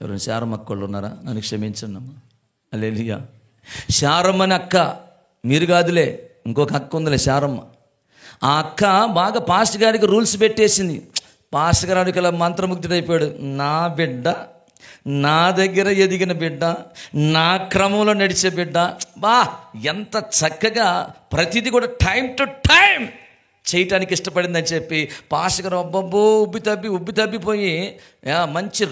ఎవరైనా శారమ్మ అక్కళ్ళు ఉన్నారా? నన్ను క్షమించండి అమ్మా. హల్లెలూయా. శారమ్మని అక్క మీరు కాదులే, ఇంకొక అక్క ఉందిలే శారమ్మ. ఆ అక్క బాగా పాస్టర్ గారికి రూల్స్ పెట్టేసింది. పాస్టర్ గారికి ఇలా మంత్రముగ్ధుడైపోయాడు. నా బిడ్డ, నా దగ్గర ఎదిగిన బిడ్డ, నా క్రమంలో నడిచే బిడ్డ, ఎంత చక్కగా ప్రతిదీ కూడా టైం టు టైం చేయటానికి ఇష్టపడిందని చెప్పి పాస్టర్ గారు అబ్బబ్బో ఉబ్బి తబ్బిపోయి మంచి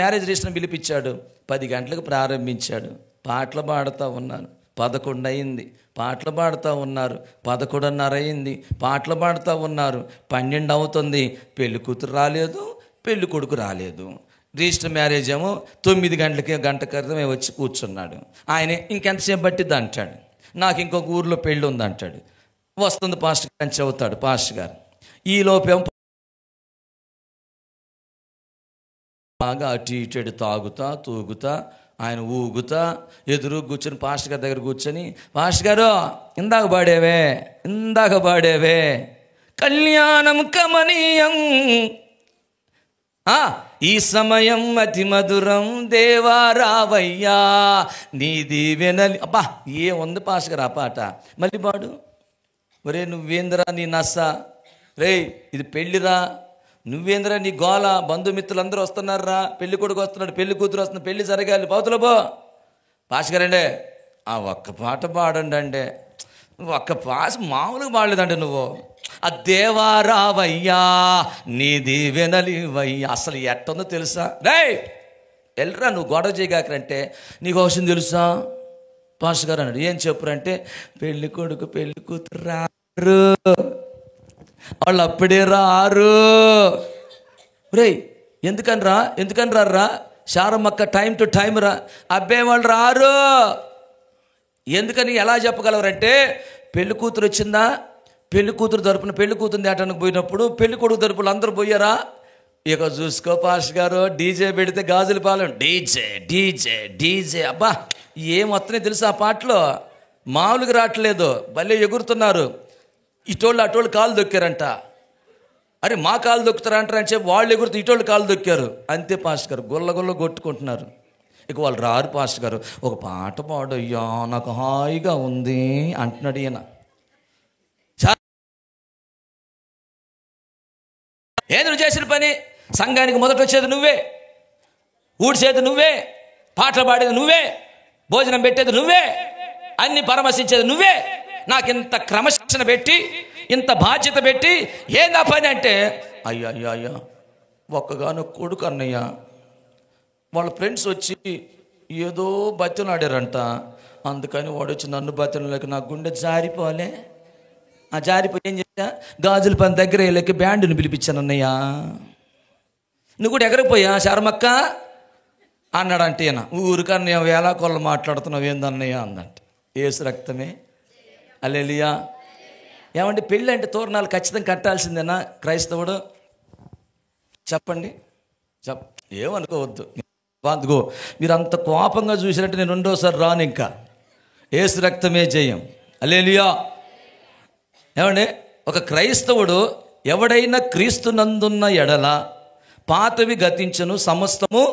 మ్యారేజ్ రిజిస్టర్ పిలిపించాడు. 10 గంటలకు ప్రారంభించాడు. పాటలు పాడుతూ ఉన్నారు. 11 అయింది. పాటలు పాడుతూ ఉన్నారు. 11:30 అయింది. పాటలు పాడుతూ ఉన్నారు. 12 అవుతుంది. పెళ్లి కూతురు రాలేదు, పెళ్లి కొడుకు రాలేదు. రిజిస్టర్ మ్యారేజ్ ఏమో 9 గంటలకి గంట క్రితమే వచ్చి కూర్చున్నాడు. ఆయన ఇంకెంతసేపు పట్టిద్ది అంటాడు. నాకు ఇంకొక ఊర్లో పెళ్ళి ఉంది అంటాడు. వస్తుంది పాస్టర్ గారు అని చెబుతాడు పాస్టర్ గారు. ఈ లోపేమో బాగా అటు ఇటు తాగుతా తూగుతా ఆయన ఊగుతా ఎదురు కూర్చొని పాస్టర్ గారి దగ్గర కూర్చొని, పాస్టర్ గారు ఇందాక పాడేవే కళ్యాణం కమనీయం, ఈ సమయం అతి మధురం, దేవా రావయ్యా నీ దీవెనలి. అబ్బా ఉంది పాస్టర్ గారు ఆ పాట. మళ్ళీ పాడు. ఒరే నువ్వేంద్రా నీ నస్స, రే ఇది పెళ్ళిరా, నువ్వేంద్రా నీ గోల, బంధుమిత్రులందరూ వస్తున్నారా, పెళ్లి కొడుకు వస్తున్నాడు, పెళ్లి కూతురు వస్తున్నాడు, పెళ్లి జరగాలి, పౌతులో పో. పాస్టర్ గారండి ఒక్క పాట పాడండి అంటే, ఒక్క పాస్ మామూలుగా పాడలేదంటే నువ్వు ఆ దేవా రావయ్యా నీ దీవెనలివయ్యా. అసలు ఎట్టుందో తెలుసా? రే వెళ్ళరా నువ్వు గొడవ చేయగాకరంటే, నీకు అవసరం తెలుసా పాస్టర్ గారు అన్నాడు. ఏం చెప్పురంటే, పెళ్లి కొడుకు పెళ్లి కూతురు రారు, వాళ్ళు అప్పుడే రారు. రే ఎందుకని రారా? శారమ్మక్క టైం టు టైం రా. అబ్బాయి వాళ్ళు రారు. ఎందుకని ఎలా చెప్పగలవరంటే, పెళ్లి కూతురు వచ్చిందా, పెళ్లి కూతురు తరపున పెళ్లి కూతురు దాటానికి పోయినప్పుడు పెళ్లి కొడుకు తరపులు అందరూ పోయారా? ఇక చూసుకో పాస్టర్ గారు, డీజే పెడితే గాజుల పాలెం, డీజే డీజే డీజే. అబ్బా ఏం వస్తున్నాయి తెలుసా ఆ పాటలో? మామూలుగా రావట్లేదు, భలే ఎగురుతున్నారు. ఇటోళ్ళు అటోళ్ళు కాలు దొక్కారంట. అరే మా కాలు దొక్కుతారా అంటారు అని చెప్పి వాళ్ళు ఎగురుతూ ఇటోళ్ళు కాలు దొక్కారు. అంతే పాస్టర్ గారు గొల్ల కొట్టుకుంటున్నారు. ఇక వాళ్ళు రారు. పాస్టర్ గారు ఒక పాట పాడయ్యా నాకు హాయిగా ఉంది అంటున్నాడు ఈయన. ఏది నువ్వు చేసిన పని? సంఘానికి మొదట వచ్చేది నువ్వే, ఊడ్చేది నువ్వే, పాటలు పాడేది నువ్వే, భోజనం పెట్టేది నువ్వే, అన్ని పరామర్శించేది నువ్వే. నాకు ఇంత క్రమశిక్షణ పెట్టి ఇంత బాధ్యత పెట్టి ఏందా పని అంటే, అయ్యా అయ్యా అయ్యా ఒక్కగానో కొడుకు అన్నయ్య, వాళ్ళ ఫ్రెండ్స్ వచ్చి ఏదో బతిలాడారంట, అందుకని వాడు వచ్చి నన్ను బతిలలేక నా గుండె జారిపోలే. ఆ జారిపోయి ఏం చేశా, గాజుల పని దగ్గర వెళ్ళకి బ్యాండుని పిలిపించాను అన్నయ్య. నువ్వు కూడా ఎగరపోయా శర్మక్క అన్నాడంటే, ఈయన ఊరికన్నయ్య వేళ కొల్ల మాట్లాడుతున్నావు ఏందన్నయ్య అందంటే, యేసు రక్తమే హల్లెలూయా. ఏమంటే పెళ్ళి అంటే తోరణాలు ఖచ్చితంగా కట్టాల్సిందేనా క్రైస్తవుడు? చెప్పండి, ఏమనుకోవద్దు. అందుకో మీరు అంత కోపంగా చూసినట్టు నేను రెండోసారి రాను. ఇంకా యేసు రక్తమే జయం హల్లెలూయా. ఏమండి, ఒక క్రైస్తవుడు ఎవడైనా క్రీస్తునందున్న ఎడల పాతవి గతించను, సమస్తము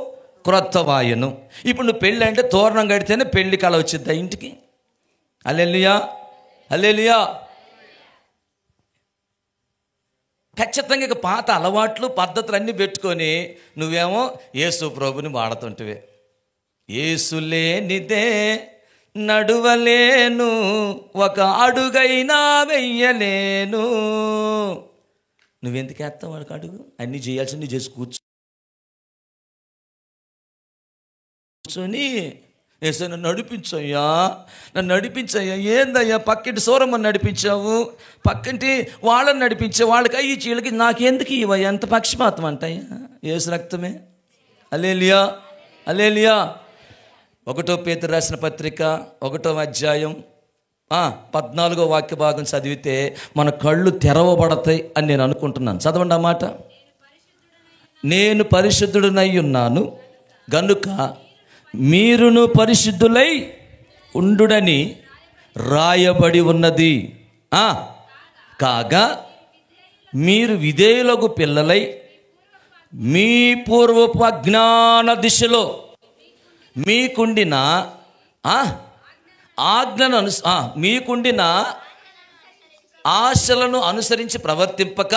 క్రొత్తవాయను. ఇప్పుడు నువ్వు పెళ్ళి అంటే తోరణం కడితేనే పెళ్లి కళ వచ్చిద్దా ఇంటికి? హల్లెలూయా హల్లెలూయా. ఖచ్చితంగా ఇక పాత అలవాట్లు పద్ధతులు అన్నీ పెట్టుకొని నువ్వేమో యేసు ప్రభుని వాడుతుంటివే. యేసు లేనిదే నడువలేను, ఒక అడుగైనా వెయ్యలేను. నువ్వెందుకు వేస్తావు వాడికి అడుగు? అన్నీ చేయాల్సింది చేసి కూర్చొని యేసు నన్ను నడిపించయ్యా, నన్ను నడిపించయ్యా. ఏందయ్యా పక్కింటి సూరమ్మని నడిపించావు, పక్కింటి వాళ్ళని నడిపించావు, వాళ్ళకి అయ్యి చీళ్ళకి నాకెందుకు ఇవ్వయ్యా? ఎంత పక్షపాతం అంటయ్యా? యేసు రక్తమే హల్లెలూయా హల్లెలూయా. 1 పేతురు రాసిన పత్రిక 1వ అధ్యాయం 14వ వాక్య భాగం చదివితే మన కళ్ళు తెరవబడతాయి అని నేను అనుకుంటున్నాను. చదవండి ఆ మాట. నేను పరిశుద్ధుడనై ఉన్నాను గనుక మీరును పరిశుద్ధులై ఉండుడని రాయబడి ఉన్నది. కాగా మీరు విధేయులకు పిల్లలై మీ పూర్వపు అజ్ఞాన దిశలో మీకుండిన ఆజ్ఞను మీకుండిన ఆశలను అనుసరించి ప్రవర్తింపక,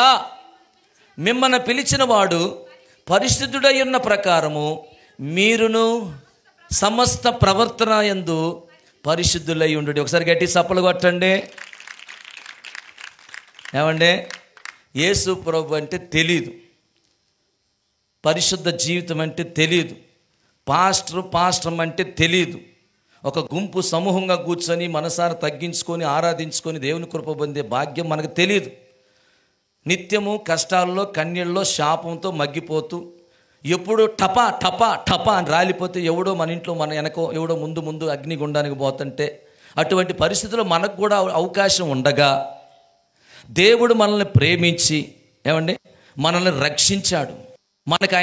మిమ్మల్ని పిలిచిన వాడు పరిశుద్ధుడై ఉన్న ప్రకారము మీరును సమస్త ప్రవర్తన యందు పరిశుద్ధులై ఉండు. ఒకసారి గట్టి చప్పలు కొట్టండి. ఏమంటే యేసు ప్రభు అంటే తెలీదు, పరిశుద్ధ జీవితం అంటే తెలీదు, పాస్టర్ అంటే తెలీదు. ఒక గుంపు సమూహంగా కూర్చొని మనసారా తగ్గించుకొని ఆరాధించుకొని దేవుని కృప పొందే భాగ్యం మనకు తెలియదు. నిత్యము కష్టాల్లో కన్నీళ్ళలో శాపంతో మగ్గిపోతూ ఎప్పుడు టపా టపా టపా అని రాలిపోతే ఎవడో మన ఇంట్లో మన వెనకో ఎవడో ముందు అగ్నిగుండానికి పోతుంటే, అటువంటి పరిస్థితుల్లో మనకు కూడా అవకాశం ఉండగా దేవుడు మనల్ని ప్రేమించి ఏమండి మనల్ని రక్షించాడు. మనకు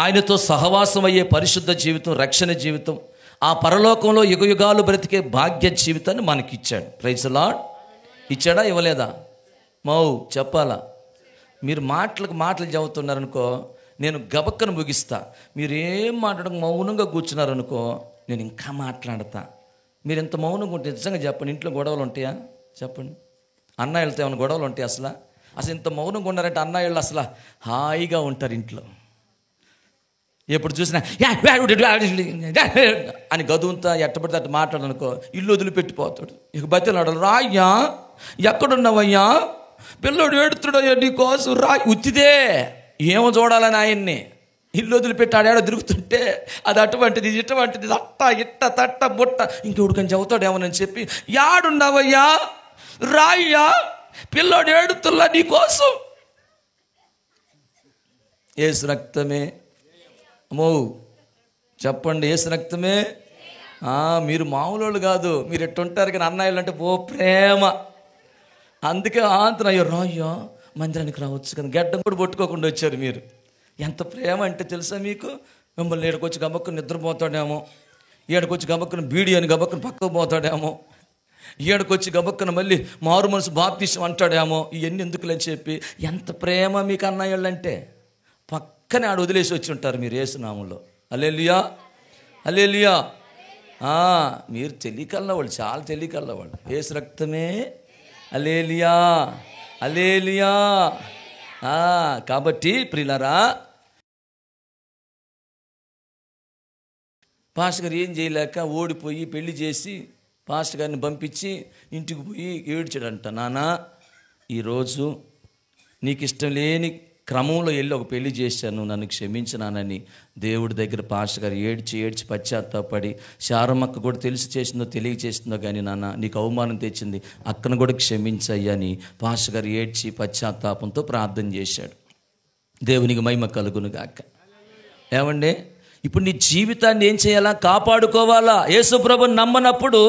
ఆయనతో సహవాసం అయ్యే పరిశుద్ధ జీవితం, రక్షణ జీవితం, ఆ పరలోకంలో యుగయుగాలు బ్రతికే భాగ్య జీవితాన్ని మనకిచ్చాడు. Praise the lord. ఇచ్చాడా ఇవ్వలేదా? చెప్పాలా? మీరు మాటలు చెబుతున్నారనుకో, నేను గబక్కను ముగిస్తా. మీరు ఏం మాట్లాడక మౌనంగా కూర్చున్నారనుకో, నేను ఇంకా మాట్లాడతా. మీరు ఎంత మౌనంగా ఉంటే నిజంగా చెప్పండి, ఇంట్లో గొడవలు ఉంటాయా? చెప్పండి. అన్నయ్యలతో ఏమైనా గొడవలు ఉంటాయి? అసలు ఇంత మౌనంగా ఉన్నారంటే అన్నయ్యలు అసలు హాయిగా ఉంటారు ఇంట్లో. ఎప్పుడు చూసినా అని గదువుతా ఎట్టబడితే అట్టు మాట్లాడనుకో ఇల్లు వదిలిపెట్టిపోతాడు. ఇక బతిలాడు, రాయ్యా ఎక్కడున్నావయ్యా, పిల్లోడు ఏడుతుడయ్యా నీకోసం రా. ఉత్తిదే ఏమో చూడాలని ఆయన్ని ఇల్లు వదిలిపెట్టి ఆడాడో తిరుగుతుంటే అది అటువంటిది ఇటువంటిది అట్ట ఇట్ట తట్ట బుట్ట ఇంకెవడికని చెబుతాడేమోనని చెప్పి, యాడున్నావయ్యా రాయ్యా, పిల్లోడు ఏడుతున్నా నీకోసం. యేసు రక్తమే. చెప్పండి, యేసు రక్తమే. మీరు మామూలు కాదు, మీరు ఎట్టుంటారు కానీ అన్నయ్యలు అంటే ఓ ప్రేమ. అందుకే అయ్యో రాయ్యో మందిరానికి రావచ్చు కదా, గడ్డం కూడా పట్టుకోకుండా వచ్చారు మీరు. ఎంత ప్రేమ అంటే తెలుసా మీకు? మిమ్మల్ని ఏడుకొచ్చి గబక్కుని నిద్రపోతాడేమో, ఏడుకొచ్చి గబక్కున బీడి అని గబక్కున పక్కకు పోతాడేమో, ఏడుకొచ్చి గబక్కున మళ్ళీ మారు మనసు బాప్తిసం అంటాడేమో. ఇవన్నీ ఎందుకులని చెప్పి ఎంత ప్రేమ మీకు అన్నయ్యళ్ళు అంటే. పక్కనే ఆడ వదిలేసి వచ్చి ఉంటారు మీరు యేసునామంలో. హల్లెలూయా హల్లెలూయా. మీరు తెలియకల్లవాళ్ళు, చాలా తెలియకల్లవాళ్ళు. యేసు రక్తమే. హల్లెలూయా హల్లెలూయా. కాబట్టి ప్రియులారా, పాస్టర్ గారు ఏం చేయలేక ఓడిపోయి పెళ్లి చేసి పాస్టర్ గారిని పంపించి ఇంటికి పోయి ఏడ్చాడంట, నాన్న ఈరోజు నీకు ఇష్టం లేని క్రమంలో వెళ్ళి ఒక పెళ్లి చేశాను, నన్ను క్షమించినానని దేవుడి దగ్గర పాస్టర్ గారు ఏడ్చి పశ్చాత్తాపడి, శారమ్మక్క కూడా తెలిసి చేసిందో తెలియచేసిందో కానీ నాన్న నీకు అవమానం తెచ్చింది, అక్కను కూడా క్షమించయ్యని పాస్టర్ గారు ఏడ్చి పశ్చాత్తాపంతో ప్రార్థన చేశాడు. దేవునికి మహిమ కలుగును గాక. ఏమండి, ఇప్పుడు నీ జీవితాన్ని ఏం చేయాలా? కాపాడుకోవాలా. యేసుప్రభు నమ్మనప్పుడు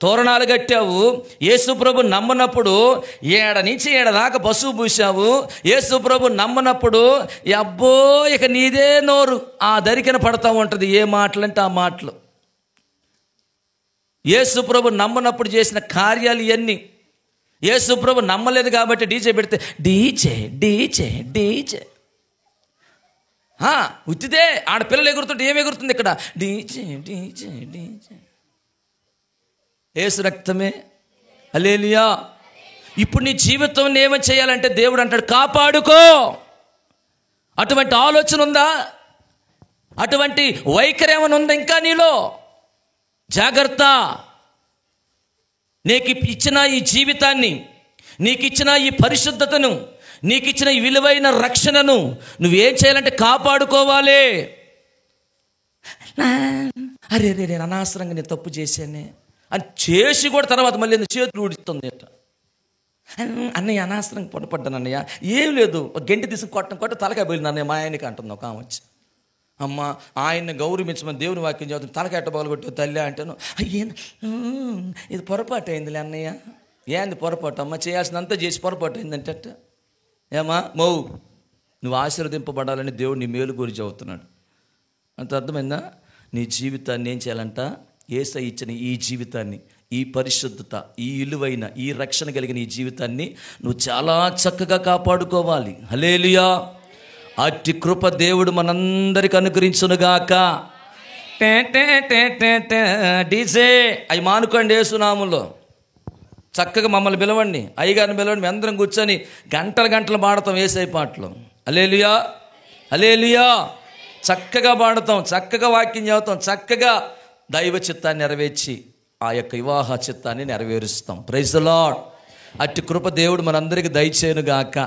తోరణాలు కట్టావు, యేసుప్రభు నమ్మనప్పుడు ఏడ నుంచి ఏడ దాకా పసుపు పూసావు, యేసుప్రభు నమ్మనప్పుడు అబ్బో ఇక నీదే నోరు ఆ దరికిన పడతా ఉంటుంది, ఏ మాటలంటే ఆ మాటలు. యేసుప్రభు నమ్మనప్పుడు చేసిన కార్యాలు ఇవన్నీ. యేసుప్రభు నమ్మలేదు కాబట్టి డీజే పెడితే డీజే డీజే డీజే ఉత్తిదే. ఆడపిల్లలు ఎగురుతుంటే ఏమి ఎగురుతుంది ఇక్కడ? DJ DJ DJ. యేసు రక్తమే. హల్లెలూయా. ఇప్పుడు నీ జీవితం ఏమని చేయాలంటే దేవుడు అంటాడు కాపాడుకో. అటువంటి ఆలోచన ఉందా? అటువంటి వైఖరి ఏమైనా ఉందా ఇంకా నీలో? జాగ్రత్త. నీకు ఇచ్చిన ఈ జీవితాన్ని, నీకు ఇచ్చిన ఈ పరిశుద్ధతను, నీకు ఇచ్చిన ఈ విలువైన రక్షణను నువ్వేం చేయాలంటే కాపాడుకోవాలి. అరే రే నేను అనవసరంగా నేను తప్పు చేశానే అని చేసి కూడా తర్వాత మళ్ళీ చేతులు ఊడిస్తుంది. అన్నయ్య అనవసరంగా పొరపడ్డాను అన్నయ్య, ఏం లేదు ఒక గంటి తీసుకుని కొట్ట తలకాయ పోయింది అన్నయ్య మా ఆయనకి అంటుంది ఒక ఆమె వచ్చి. అమ్మ ఆయన్ని గౌరవించమని దేవుని వాక్యం చదువుతుంది, తలకాయ ఎట్ట పగలగొట్టు తల్లి అంటాను. అయ్యే ఇది పొరపాటు అయిందిలే అన్నయ్య. ఏంది పొరపాటు? అమ్మ చేయాల్సినంతా చేసి పొరపాటు అయిందంటే ఏమా మౌ నువ్వు ఆశీర్వదింపబడాలని దేవుడు నీ మేలు గురించి చెబుతున్నాడు. అంత అర్థమైందా? నీ జీవితాన్ని ఏం చేయాలంట? యేసయ్య ఇచ్చిన ఈ జీవితాన్ని, ఈ పరిశుద్ధత, ఈ విలువైన ఈ రక్షణ కలిగిన ఈ జీవితాన్ని నువ్వు చాలా చక్కగా కాపాడుకోవాలి. హల్లెలూయా. అట్టి కృప దేవుడు మనందరికి అనుగ్రహించునుగాక. డీజే అవి మానుకోండి యేసునామంలో. చక్కగా మమ్మల్ని పిలవండి, అయ్యగారిని పిలవండి, మేము అందరం కూర్చొని గంటలు పాడతాం యేసయ్య పాటలు. హల్లెలూయా హల్లెలూయా. చక్కగా పాడతాం, చక్కగా వాక్యం చదువుతాం, చక్కగా దైవ చిత్తాన్ని నెరవేర్చి ఆ యొక్క వివాహ చిత్తాన్ని నెరవేరుస్తాం. Praise the lord. అట్టి కృప దేవుడు మనందరికీ దయచేయునుగాక.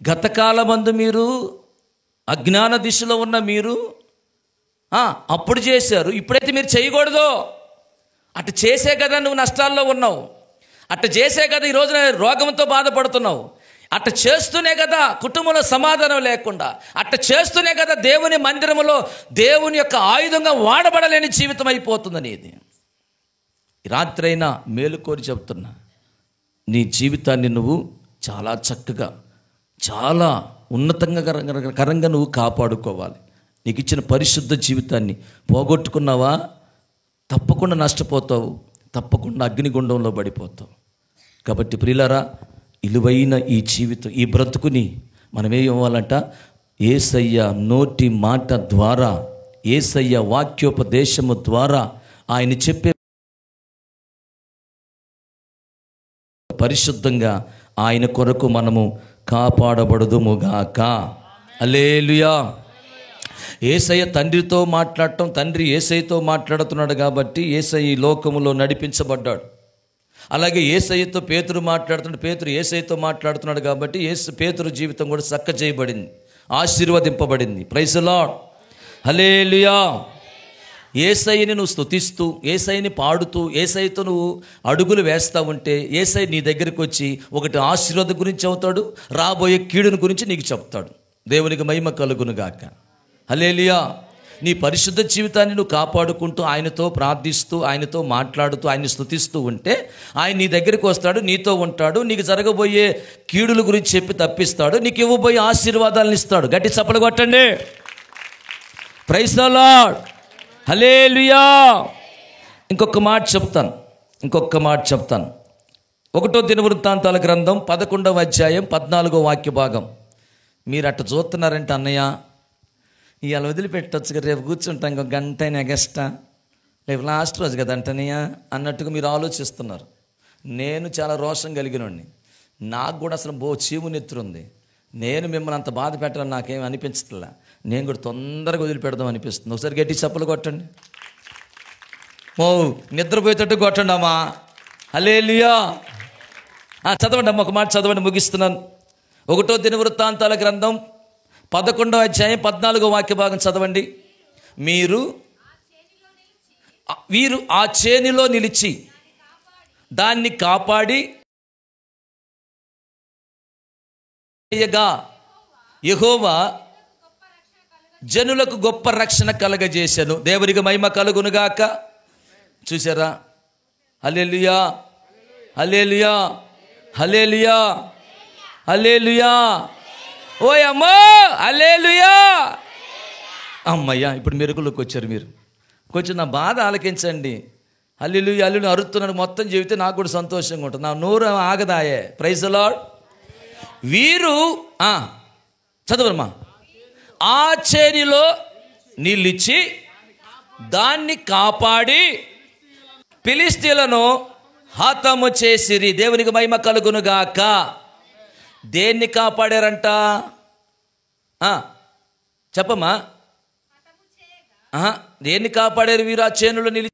గతకాలమందు మీరు అజ్ఞాన దిశలో ఉన్న మీరు అప్పుడు చేశారు, ఇప్పుడైతే మీరు చేయకూడదు. అటు చేసే కదా నువ్వు నష్టాల్లో ఉన్నావు, అటు చేసే కదా ఈ రోజున రోగంతో బాధపడుతున్నావు, అట్ట చేస్తూనే కదా కుటుంబంలో సమాధానం లేకుండా, అట్ట చేస్తూనే కదా దేవుని మందిరంలో దేవుని యొక్క ఆయుధంగా వాడబడలేని జీవితం అయిపోతుందని. ఇది రాత్రైనా మేలుకోరి చెబుతున్నా, నీ జీవితాన్ని నువ్వు చాలా చక్కగా చాలా ఉన్నతంగా నువ్వు కాపాడుకోవాలి. నీకు ఇచ్చిన పరిశుద్ధ జీవితాన్ని పోగొట్టుకున్నావా తప్పకుండా నష్టపోతావు, తప్పకుండా అగ్నిగుండంలో పడిపోతావు. కాబట్టి ప్రియులారా, విలువైన ఈ జీవితం, ఈ బ్రతుకుని మనం ఏం ఇవ్వాలంట? యేసయ్య నోటి మాట ద్వారా, యేసయ్య వాక్యోపదేశము ద్వారా, ఆయన చెప్పే పరిశుద్ధంగా ఆయన కొరకు మనము కాపాడబడుదుముగాక. హల్లెలూయా. యేసయ్య తండ్రితో మాట్లాడటం, తండ్రి యేసయ్యతో మాట్లాడుతున్నాడు కాబట్టి యేసయ్య ఈ లోకములో నడిపించబడ్డాడు. అలాగే యేసయ్యతో పేతురు మాట్లాడుతున్నాడు, పేతురు యేసయ్యతో మాట్లాడుతున్నాడు కాబట్టి పేతురు జీవితం కూడా చక్క చేయబడింది, ఆశీర్వదింపబడింది. Praise the lord. హల్లెలూయా. యేసయ్యని నువ్వు స్తుతిస్తూ, యేసయ్యని పాడుతూ, యేసయ్యతో నువ్వు అడుగులు వేస్తూ ఉంటే యేసయ్య నీ దగ్గరికి వచ్చి ఒకటి ఆశీర్వాదం గురించి చెబుతాడు, రాబోయే కీడుని గురించి నీకు చెప్తాడు. దేవునికి మహిమ కలుగును గాక. హల్లెలూయా. నీ పరిశుద్ధ జీవితాన్ని నువ్వు కాపాడుకుంటూ, ఆయనతో ప్రార్థిస్తూ, ఆయనతో మాట్లాడుతూ, ఆయన్ని స్తుతిస్తూ ఉంటే ఆయన నీ దగ్గరికి వస్తాడు, నీతో ఉంటాడు, నీకు జరగబోయే కీడుల గురించి చెప్పి తప్పిస్తాడు, నీకు ఇవ్వబోయే ఆశీర్వాదాలను ఇస్తాడు. గట్టి చప్పలు కొట్టండి. Praise the lord. హల్లెలూయా. ఇంకొక మాట చెప్తాను. 1వ దినవృత్తాంతాల గ్రంథం 11వ అధ్యాయం 14వ వాక్య భాగం. మీరు అట్ట చూస్తున్నారంటే అన్నయ్య ఇవాళ వదిలిపెట్టచ్చు కదా, రేపు కూర్చుంటాం ఇంకొక గంట అయినా ఎగస్ట్రా, రేపు లాస్ట్ రోజు కదా అంటనయ్యా అన్నట్టుగా మీరు ఆలోచిస్తున్నారు. నేను చాలా రోషం కలిగినోడిని, నాకు కూడా అసలు చీము నెత్తురుంది. నేను మిమ్మల్ని అంత బాధ పెట్టాలని నాకేం అనిపించట్లా, నేను కూడా తొందరగా వదిలిపెడదాం అనిపిస్తుంది. ఒకసారి గట్టి చప్పలు కొట్టండి. ఓ నిద్రపోయేటట్టు కొట్టండమ్మా. హల్లెలూయా. చదవండి అమ్మ, ఒక మాట చదవండి, ముగిస్తున్నాను. 1వ దినవృత్తాంతాల గ్రంథం 11వ అధ్యాయం 14వ వాక్య భాగం చదవండి. వీరు ఆ చేనిలో నిలిచి దాన్ని కాపాడి యెహోవా జనులకు గొప్ప రక్షణ కలగజేశాను. దేవునికి మహిమ కలుగునుగాక. చూసారా? హల్లెలూయా, హల్లెలూయా, హల్లెలూయా, హల్లెలూయా. ఓయమ్మా, హల్లెలూయా. అమ్మయ్యా, ఇప్పుడు మెరుగులోకి వచ్చారు మీరు. కొంచెం నా బాధ ఆలకించండి. హల్లెలూయా హల్లెలూయా అరుతున్నాను మొత్తం చెబితే నాకు కూడా సంతోషంగా ఉంటుంది. నా నోరు ఆగదాయే. Praise the lord. వీరు చదవమ్మా. ఆ చేనిలో నిలిచి దాన్ని కాపాడి ఫిలిష్తీయులను హతము చేసిరి. దేవునికి మహిమ కలుగునుగాక. దేన్ని కాపాడారంట? చెప్పమ్మా. దేన్ని కాపాడారు వీరు ఆ చేనులో నిలిచి?